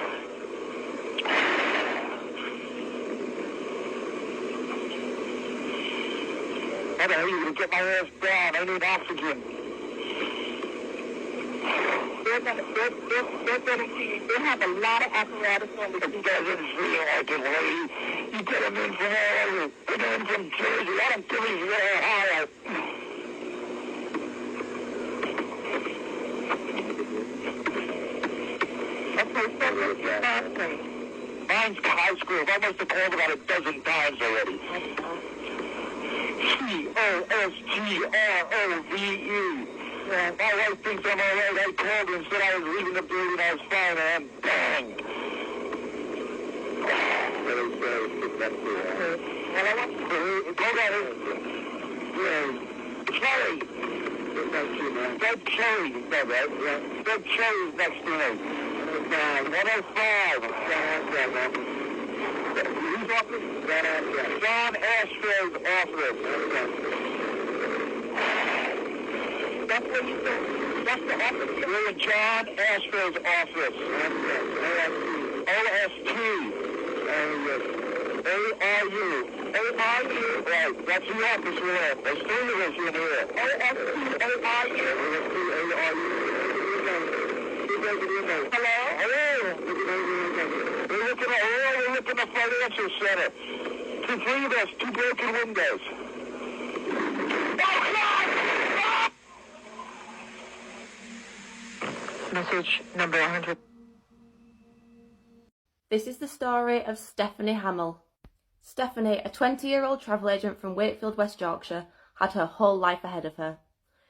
How the hell are you going to get my ass down? I need oxygen. They have a lot of apparatus on the It doesn't feel like it, lady. You get them in from all over. Get them in from Jersey. I don't give a shit Ohio. Mine's high school. I must have called about a dozen times already. COSGROVE. Yeah, my wife thinks I'm all right. I called her and said I was leaving the building. I was fine, and bang. Well, I want to go down here. Cherry. Red Cherry. Is that right? Yeah. Red Cherry's next to me. 105. Whose office? John Astro's office. That's where you go. That's the office. We're in John Astro's office. OST. ARU. ARU. Right. That's the office we're in. There's three of us in here. OST. ARU. Hello? Hello? We're looking at financial center. Three of us, two broken windows. Message number 100. This is the story of Stephanie Hamill. Stephanie, a 20-year-old travel agent from Wakefield, West Yorkshire, had her whole life ahead of her.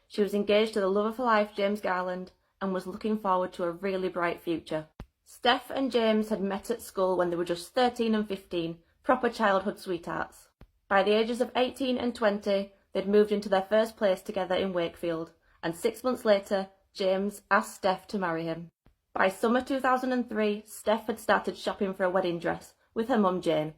She was engaged to the love of her life, James Garland, and was looking forward to a really bright future. Steph and James had met at school when they were just 13 and 15, proper childhood sweethearts. By the ages of 18 and 20, they'd moved into their first place together in Wakefield, and 6 months later, James asked Steph to marry him. By summer 2003, Steph had started shopping for a wedding dress with her mum Jane.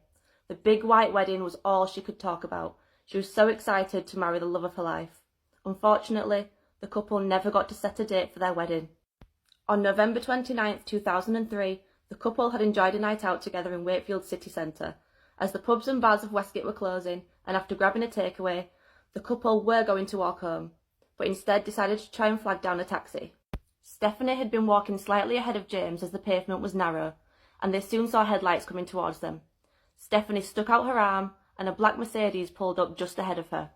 The big white wedding was all she could talk about. She was so excited to marry the love of her life. Unfortunately, the couple never got to set a date for their wedding. On November 29th, 2003, the couple had enjoyed a night out together in Wakefield city centre. As the pubs and bars of Westgate were closing, and after grabbing a takeaway, the couple were going to walk home, but instead decided to try and flag down a taxi. Stephanie had been walking slightly ahead of James as the pavement was narrow, and they soon saw headlights coming towards them. Stephanie stuck out her arm, and a black Mercedes pulled up just ahead of her.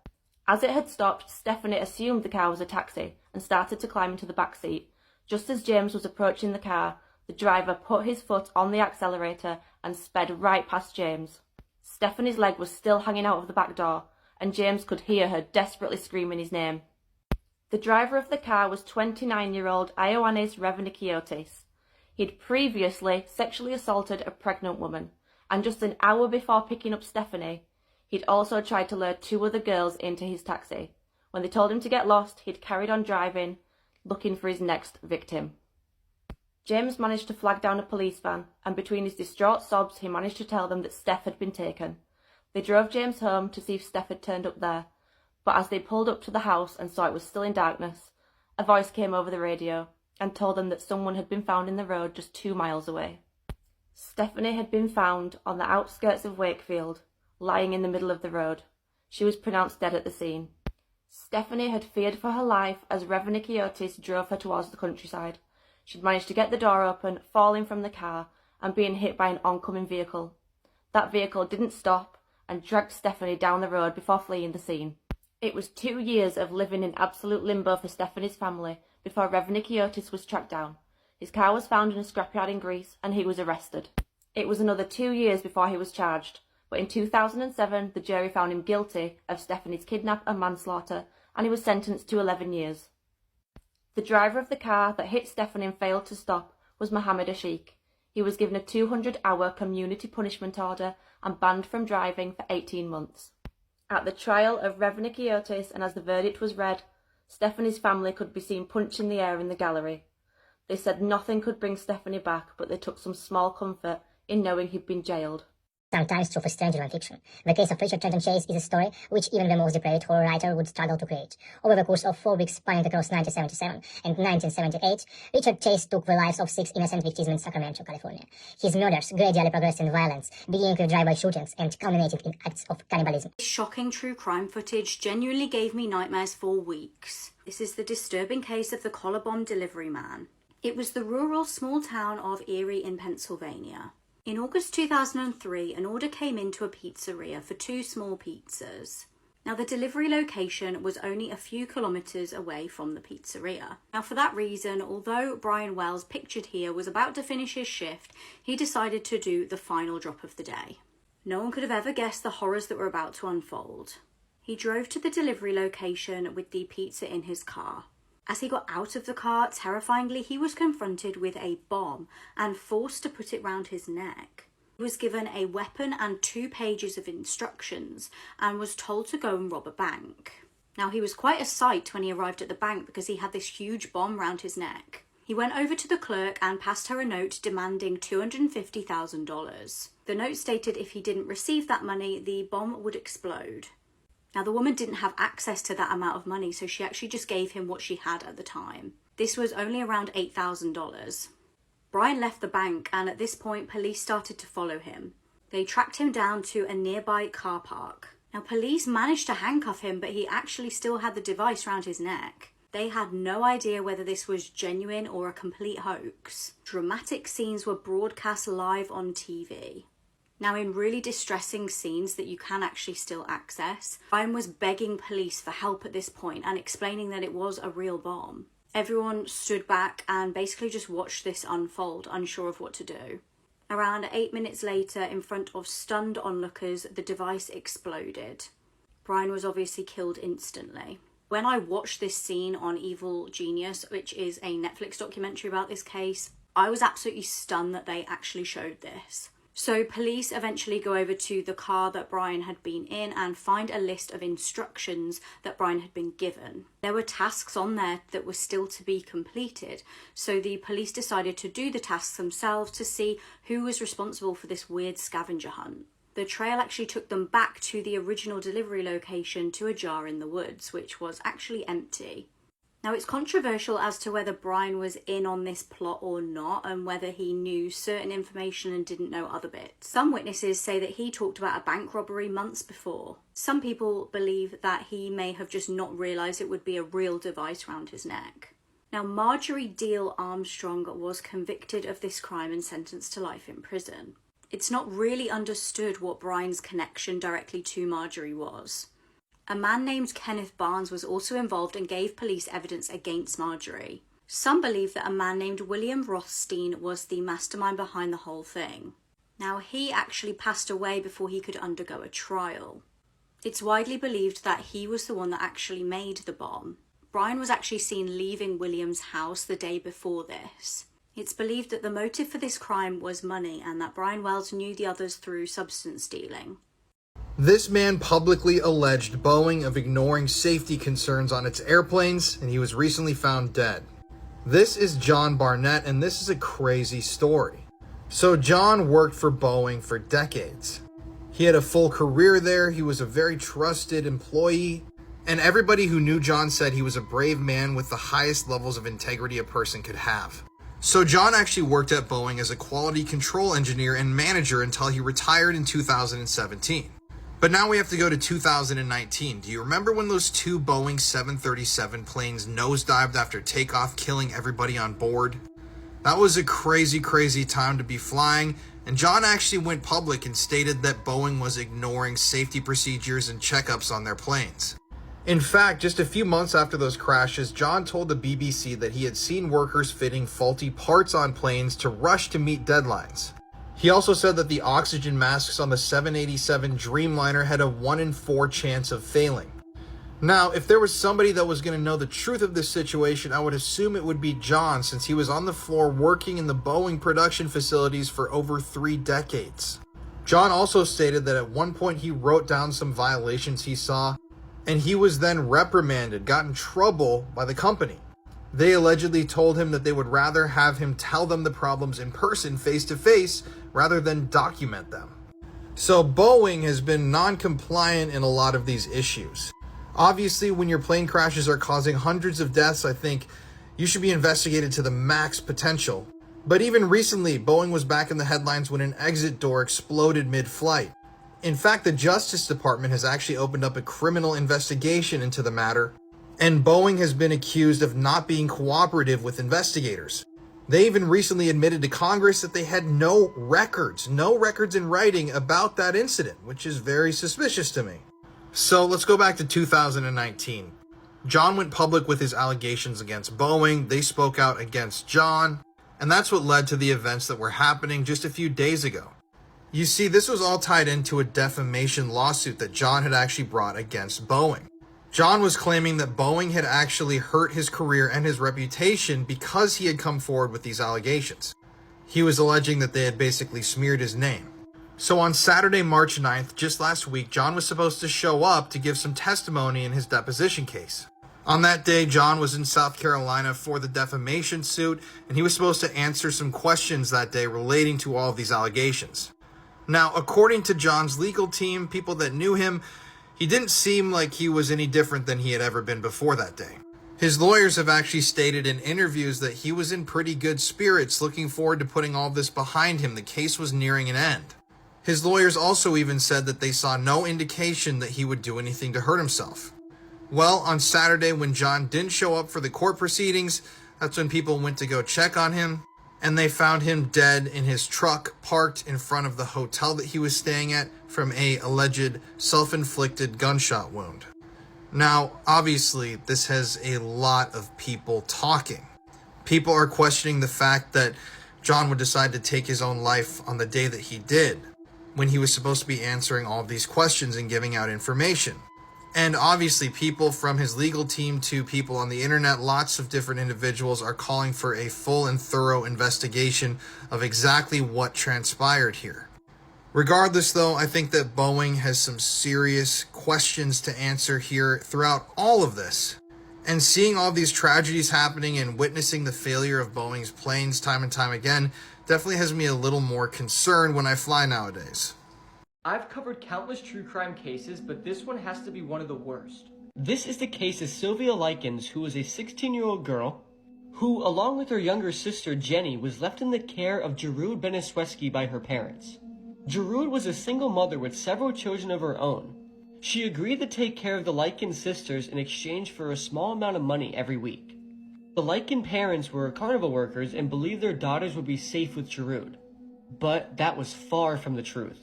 As it had stopped, Stephanie assumed the car was a taxi and started to climb into the back seat. Just as James was approaching the car, the driver put his foot on the accelerator and sped right past James. Stephanie's leg was still hanging out of the back door, and James could hear her desperately screaming his name. The driver of the car was 29-year-old Ioannis Revenikiotis. He'd previously sexually assaulted a pregnant woman, and just an hour before picking up Stephanie, he'd also tried to lure 2 other girls into his taxi. When they told him to get lost, he'd carried on driving, looking for his next victim. James managed to flag down a police van, and between his distraught sobs, he managed to tell them that Steph had been taken. They drove James home to see if Steph had turned up there, but as they pulled up to the house and saw it was still in darkness, a voice came over the radio and told them that someone had been found in the road just 2 miles away. Stephanie had been found on the outskirts of Wakefield, lying in the middle of the road. She was pronounced dead at the scene. Stephanie had feared for her life as Revenikiotis drove her towards the countryside. She'd managed to get the door open, falling from the car, and being hit by an oncoming vehicle. That vehicle didn't stop and dragged Stephanie down the road before fleeing the scene. It was 2 years of living in absolute limbo for Stephanie's family before Revnikiotis was tracked down. His car was found in a scrapyard in Greece and he was arrested. It was another 2 years before he was charged, but in 2007 the jury found him guilty of Stephanie's kidnap and manslaughter and he was sentenced to 11 years. The driver of the car that hit Stephanie and failed to stop was Mohammed Ashik. He was given a 200-hour community punishment order and banned from driving for 18 months. At the trial of Revnikiotis and as the verdict was read, Stephanie's family could be seen punching the air in the gallery. They said nothing could bring Stephanie back, but they took some small comfort in knowing he'd been jailed. Sometimes true for stranger than fiction. The case of Richard Trenton Chase is a story which even the most depraved horror writer would struggle to create. Over the course of 4 weeks spanning across 1977 and 1978, Richard Chase took the lives of 6 innocent victims in Sacramento, California. His murders gradually progressed in violence, beginning with drive-by shootings and culminating in acts of cannibalism. Shocking true crime footage genuinely gave me nightmares for weeks. This is the disturbing case of the collar bomb delivery man. It was the rural small town of Erie in Pennsylvania. In August 2003, an order came into a pizzeria for 2 small pizzas. Now, the delivery location was only a few kilometres away from the pizzeria. Now, for that reason, although Brian Wells, pictured here, was about to finish his shift, he decided to do the final drop of the day. No one could have ever guessed the horrors that were about to unfold. He drove to the delivery location with the pizza in his car. As he got out of the car, terrifyingly, he was confronted with a bomb and forced to put it round his neck. He was given a weapon and 2 pages of instructions and was told to go and rob a bank. Now, he was quite a sight when he arrived at the bank because he had this huge bomb round his neck. He went over to the clerk and passed her a note demanding $250,000. The note stated if he didn't receive that money, the bomb would explode. Now, the woman didn't have access to that amount of money, so she actually just gave him what she had at the time. This was only around $8,000. Brian left the bank, and at this point, police started to follow him. They tracked him down to a nearby car park. Now, police managed to handcuff him, but he actually still had the device round his neck. They had no idea whether this was genuine or a complete hoax. Dramatic scenes were broadcast live on TV. Now, in really distressing scenes that you can actually still access, Brian was begging police for help at this point and explaining that it was a real bomb. Everyone stood back and basically just watched this unfold, unsure of what to do. Around 8 minutes later, in front of stunned onlookers, the device exploded. Brian was obviously killed instantly. When I watched this scene on Evil Genius, which is a Netflix documentary about this case, I was absolutely stunned that they actually showed this. So police eventually go over to the car that Brian had been in and find a list of instructions that Brian had been given. There were tasks on there that were still to be completed, so the police decided to do the tasks themselves to see who was responsible for this weird scavenger hunt. The trail actually took them back to the original delivery location to a jar in the woods, which was actually empty. Now, it's controversial as to whether Brian was in on this plot or not, and whether he knew certain information and didn't know other bits. Some witnesses say that he talked about a bank robbery months before. Some people believe that he may have just not realised it would be a real device round his neck. Now, Marjorie Deal Armstrong was convicted of this crime and sentenced to life in prison. It's not really understood what Brian's connection directly to Marjorie was. A man named Kenneth Barnes was also involved and gave police evidence against Marjorie. Some believe that a man named William Rothstein was the mastermind behind the whole thing. Now, he actually passed away before he could undergo a trial. It's widely believed that he was the one that actually made the bomb. Brian was actually seen leaving William's house the day before this. It's believed that the motive for this crime was money and that Brian Wells knew the others through substance dealing. This man publicly alleged Boeing of ignoring safety concerns on its airplanes, and he was recently found dead. This is John Barnett, and this is a crazy story. So John worked for Boeing for decades. He had a full career there, he was a very trusted employee, and everybody who knew John said he was a brave man with the highest levels of integrity a person could have. So John actually worked at Boeing as a quality control engineer and manager until he retired in 2017. But now we have to go to 2019. Do you remember when those 2 Boeing 737 planes nosedived after takeoff, killing everybody on board? That was a crazy, crazy time to be flying, and John actually went public and stated that Boeing was ignoring safety procedures and checkups on their planes. In fact, just a few months after those crashes, John told the BBC that he had seen workers fitting faulty parts on planes to rush to meet deadlines. He also said that the oxygen masks on the 787 Dreamliner had a 1 in 4 chance of failing. Now, if there was somebody that was going to know the truth of this situation, I would assume it would be John, since he was on the floor working in the Boeing production facilities for over 3 decades. John also stated that at one point he wrote down some violations he saw, and he was then reprimanded, got in trouble by the company. They allegedly told him that they would rather have him tell them the problems in person, face to face, rather than document them. So Boeing has been non-compliant in a lot of these issues. Obviously, when your plane crashes are causing hundreds of deaths, I think you should be investigated to the max potential. But even recently, Boeing was back in the headlines when an exit door exploded mid-flight. In fact, the Justice Department has actually opened up a criminal investigation into the matter, and Boeing has been accused of not being cooperative with investigators. They even recently admitted to Congress that they had no records in writing about that incident, which is very suspicious to me. So let's go back to 2019. John went public with his allegations against Boeing. They spoke out against John, and that's what led to the events that were happening just a few days ago. You see, this was all tied into a defamation lawsuit that John had actually brought against Boeing. John was claiming that Boeing had actually hurt his career and his reputation because he had come forward with these allegations. He was alleging that they had basically smeared his name. So on Saturday, March 9th, just last week, John was supposed to show up to give some testimony in his deposition case. On that day, John was in South Carolina for the defamation suit, and he was supposed to answer some questions that day relating to all of these allegations. Now, according to John's legal team, people that knew him, he didn't seem like he was any different than he had ever been before that day. His lawyers have actually stated in interviews that he was in pretty good spirits, looking forward to putting all this behind him. The case was nearing an end. His lawyers also even said that they saw no indication that he would do anything to hurt himself. Well, on Saturday, when John didn't show up for the court proceedings, that's when people went to go check on him, and they found him dead in his truck parked in front of the hotel that he was staying at from a alleged self-inflicted gunshot wound. Now, obviously, this has a lot of people talking. People are questioning the fact that John would decide to take his own life on the day that he did, when he was supposed to be answering all of these questions and giving out information. And obviously, people from his legal team to people on the internet, lots of different individuals are calling for a full and thorough investigation of exactly what transpired here. Regardless, though, I think that Boeing has some serious questions to answer here throughout all of this. And seeing all these tragedies happening and witnessing the failure of Boeing's planes time and time again definitely has me a little more concerned when I fly nowadays. I've covered countless true crime cases, but this one has to be one of the worst. This is the case of Sylvia Likens, who was a 16-year-old girl who, along with her younger sister Jenny, was left in the care of Jarud Benisweski by her parents. Jarud was a single mother with several children of her own. She agreed to take care of the Likens sisters in exchange for a small amount of money every week. The Liken parents were carnival workers and believed their daughters would be safe with Jarud. But that was far from the truth.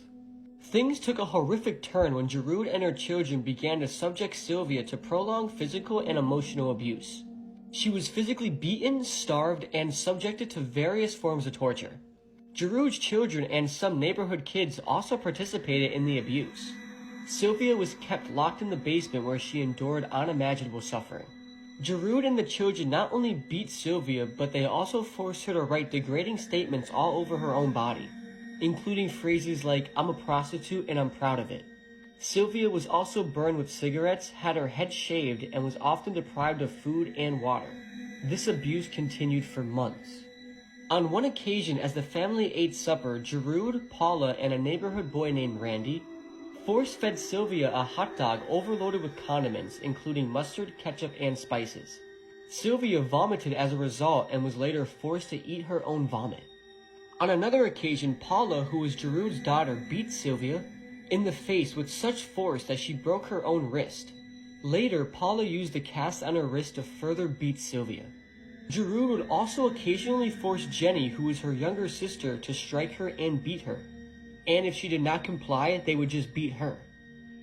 Things took a horrific turn when Jarud and her children began to subject Sylvia to prolonged physical and emotional abuse. She was physically beaten, starved, and subjected to various forms of torture. Jarud's children and some neighborhood kids also participated in the abuse. Sylvia was kept locked in the basement where she endured unimaginable suffering. Jarud and the children not only beat Sylvia, but they also forced her to write degrading statements all over her own body, including phrases like, "I'm a prostitute and I'm proud of it." Sylvia was also burned with cigarettes, had her head shaved, and was often deprived of food and water. This abuse continued for months. On one occasion, as the family ate supper, Jarud, Paula, and a neighborhood boy named Randy force-fed Sylvia a hot dog overloaded with condiments, including mustard, ketchup, and spices. Sylvia vomited as a result and was later forced to eat her own vomit. On another occasion, Paula, who was Jarud's daughter, beat Sylvia in the face with such force that she broke her own wrist. Later, Paula used the cast on her wrist to further beat Sylvia. Jarud would also occasionally force Jenny, who was her younger sister, to strike her and beat her. And if she did not comply, they would just beat her.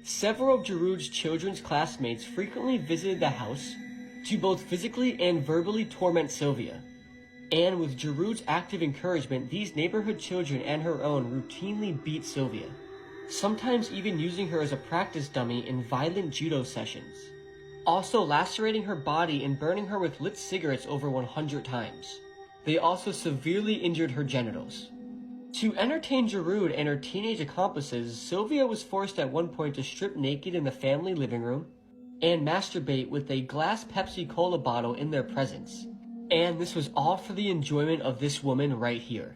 Several of Giroud's children's classmates frequently visited the house to both physically and verbally torment Sylvia. And with Giroud's active encouragement, these neighborhood children and her own routinely beat Sylvia, sometimes even using her as a practice dummy in violent judo sessions, also lacerating her body and burning her with lit cigarettes over 100 times. They also severely injured her genitals. To entertain Giroud and her teenage accomplices, Sylvia was forced at one point to strip naked in the family living room and masturbate with a glass Pepsi Cola bottle in their presence. And this was all for the enjoyment of this woman right here.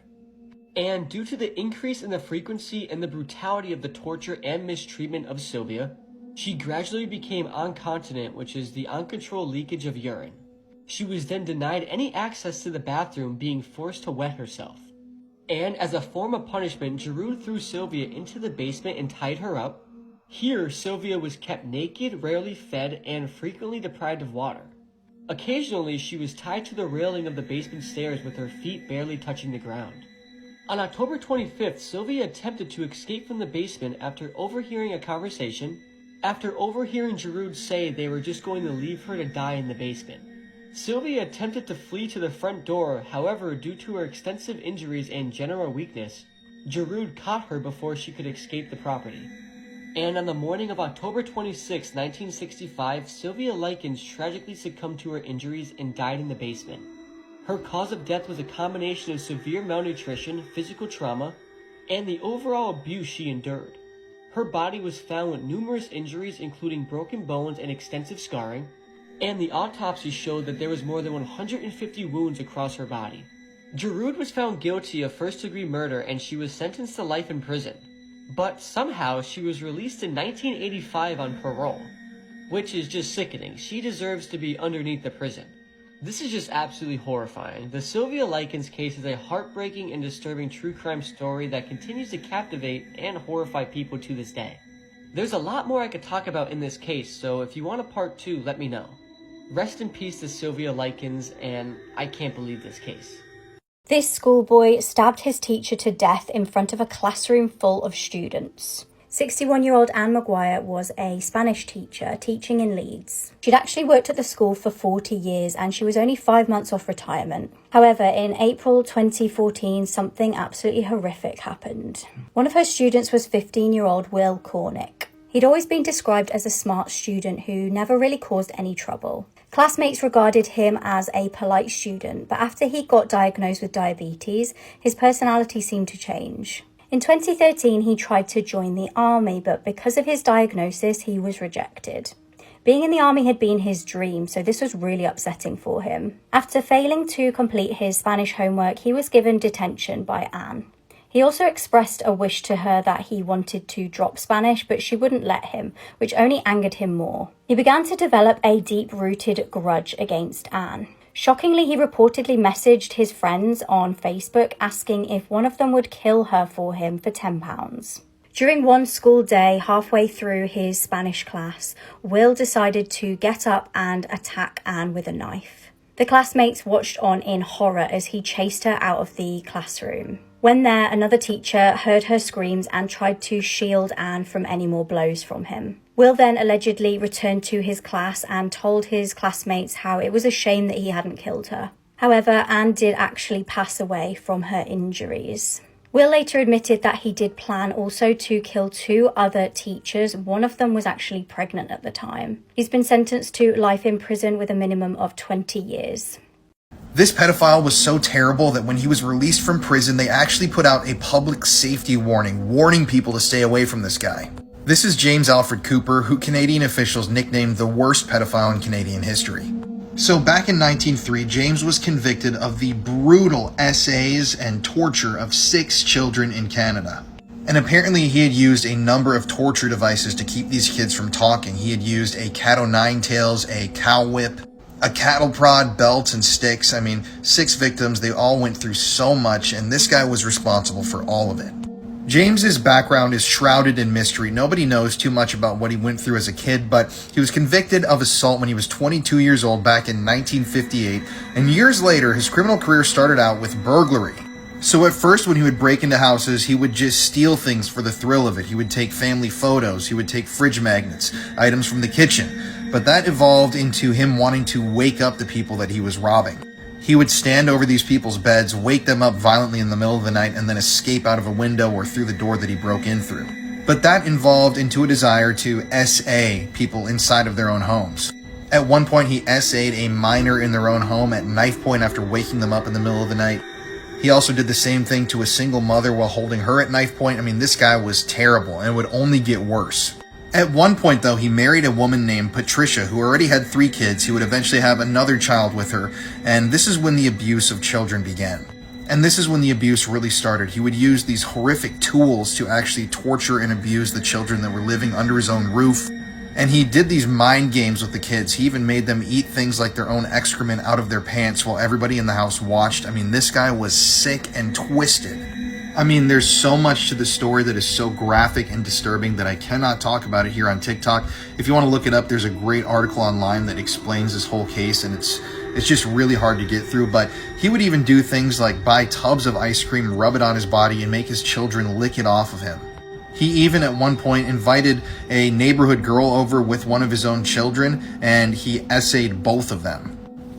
And due to the increase in the frequency and the brutality of the torture and mistreatment of Sylvia, she gradually became incontinent, which is the uncontrolled leakage of urine. She was then denied any access to the bathroom, being forced to wet herself. And as a form of punishment, Giroud threw Sylvia into the basement and tied her up. Here, Sylvia was kept naked, rarely fed, and frequently deprived of water. Occasionally, she was tied to the railing of the basement stairs with her feet barely touching the ground. On October 25th, Sylvia attempted to escape from the basement after overhearing a conversation, after overhearing Giroud say they were just going to leave her to die in the basement. Sylvia attempted to flee to the front door, however, due to her extensive injuries and general weakness, Giroud caught her before she could escape the property. And on the morning of October 26, 1965, Sylvia Likens tragically succumbed to her injuries and died in the basement. Her cause of death was a combination of severe malnutrition, physical trauma, and the overall abuse she endured. Her body was found with numerous injuries, including broken bones and extensive scarring, and the autopsy showed that there was more than 150 wounds across her body. Giroud was found guilty of first-degree murder and she was sentenced to life in prison. But somehow she was released in 1985 on parole, which is just sickening. She deserves to be underneath the prison. This is just absolutely horrifying. The Sylvia Likens case is a heartbreaking and disturbing true crime story that continues to captivate and horrify people to this day. There's a lot more I could talk about in this case, so if you want a part 2, let me know. Rest in peace to Sylvia Likens, and I can't believe this case. This schoolboy stabbed his teacher to death in front of a classroom full of students. 61-year-old Anne Maguire was a Spanish teacher teaching in Leeds. She'd actually worked at the school for 40 years and she was only 5 months off retirement. However, in April 2014, something absolutely horrific happened. One of her students was 15-year-old Will Cornick. He'd always been described as a smart student who never really caused any trouble. Classmates regarded him as a polite student, but after he got diagnosed with diabetes, his personality seemed to change. In 2013, he tried to join the army, but because of his diagnosis, he was rejected. Being in the army had been his dream, so this was really upsetting for him. After failing to complete his Spanish homework, he was given detention by Anne. He also expressed a wish to her that he wanted to drop Spanish, but she wouldn't let him, which only angered him more. He began to develop a deep-rooted grudge against Anne. Shockingly, he reportedly messaged his friends on Facebook asking if one of them would kill her for him for £10. During one school day, halfway through his Spanish class, Will decided to get up and attack Anne with a knife. The classmates watched on in horror as he chased her out of the classroom. When there, another teacher heard her screams and tried to shield Anne from any more blows from him. Will then allegedly returned to his class and told his classmates how it was a shame that he hadn't killed her. However, Anne did actually pass away from her injuries. Will later admitted that he did plan also to kill 2 other teachers. One of them was actually pregnant at the time. He's been sentenced to life in prison with a minimum of 20 years. This pedophile was so terrible that when he was released from prison, they actually put out a public safety warning, warning people to stay away from this guy. This is James Alfred Cooper, who Canadian officials nicknamed the worst pedophile in Canadian history. So back in 1903, James was convicted of the brutal essays and torture of 6 children in Canada. And apparently he had used a number of torture devices to keep these kids from talking. He had used a cat o' nine tails, a cow whip, a cattle prod, belts, and sticks. I mean, 6 victims, they all went through so much, and this guy was responsible for all of it. James's background is shrouded in mystery. Nobody knows too much about what he went through as a kid, but he was convicted of assault when he was 22 years old back in 1958, and years later, his criminal career started out with burglary. So at first, when he would break into houses, he would just steal things for the thrill of it. He would take family photos, he would take fridge magnets, items from the kitchen. But that evolved into him wanting to wake up the people that he was robbing. He would stand over these people's beds, wake them up violently in the middle of the night, and then escape out of a window or through the door that he broke in through. But that evolved into a desire to SA people inside of their own homes. At one point, he SA'd a minor in their own home at knife point after waking them up in the middle of the night. He also did the same thing to a single mother while holding her at knife point. I mean, this guy was terrible and would only get worse. At one point, though, he married a woman named Patricia who already had 3 kids. He would eventually have another child with her, and this is when the abuse of children began. And this is when the abuse really started. He would use these horrific tools to actually torture and abuse the children that were living under his own roof. And he did these mind games with the kids. He even made them eat things like their own excrement out of their pants while everybody in the house watched. I mean, this guy was sick and twisted. I mean, there's so much to the story that is so graphic and disturbing that I cannot talk about it here on TikTok. If you want to look it up, there's a great article online that explains this whole case, and it's just really hard to get through. But he would even do things like buy tubs of ice cream, rub it on his body, and make his children lick it off of him. He even at one point invited a neighborhood girl over with one of his own children, and he SA'd both of them.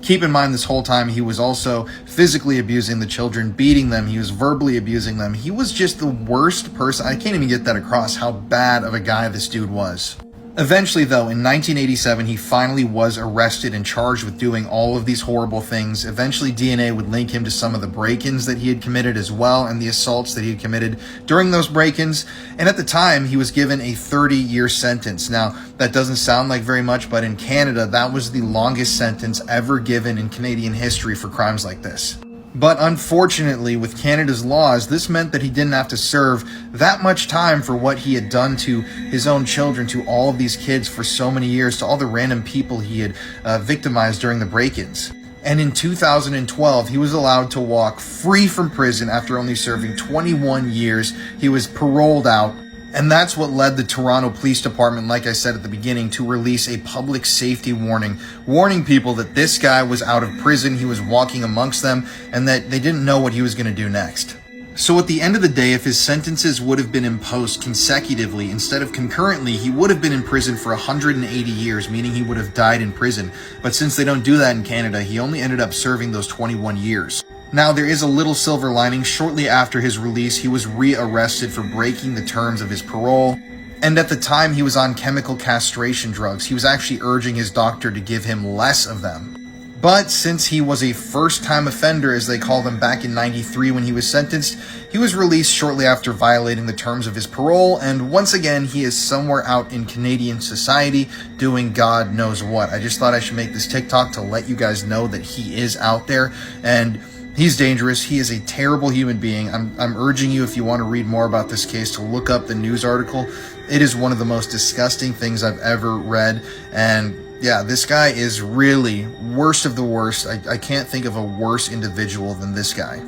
Keep in mind, this whole time he was also physically abusing the children, beating them, he was verbally abusing them. He was just the worst person. I can't even get that across how bad of a guy this dude was. Eventually, though, in 1987, he finally was arrested and charged with doing all of these horrible things. Eventually, DNA would link him to some of the break-ins that he had committed as well, and the assaults that he had committed during those break-ins. And at the time, he was given a 30-year sentence. Now, that doesn't sound like very much, but in Canada, that was the longest sentence ever given in Canadian history for crimes like this. But unfortunately, with Canada's laws, this meant that he didn't have to serve that much time for what he had done to his own children, to all of these kids for so many years, to all the random people he had victimized during the break-ins. And in 2012, he was allowed to walk free from prison after only serving 21 years. He was paroled out. And that's what led the Toronto Police Department, like I said at the beginning, to release a public safety warning, warning people that this guy was out of prison, he was walking amongst them, and that they didn't know what he was going to do next. So at the end of the day, if his sentences would have been imposed consecutively instead of concurrently, he would have been in prison for 180 years, meaning he would have died in prison. But since they don't do that in Canada, he only ended up serving those 21 years. Now, there is a little silver lining. Shortly after his release, he was re-arrested for breaking the terms of his parole. And at the time, he was on chemical castration drugs. He was actually urging his doctor to give him less of them. But since he was a first-time offender, as they called him back in '93 when he was sentenced, he was released shortly after violating the terms of his parole. And once again, he is somewhere out in Canadian society doing God knows what. I just thought I should make this TikTok to let you guys know that he is out there. And he's dangerous. He is a terrible human being. I'm urging you, if you want to read more about this case, to look up the news article. It is one of the most disgusting things I've ever read. And yeah, this guy is really worst of the worst. I can't think of a worse individual than this guy.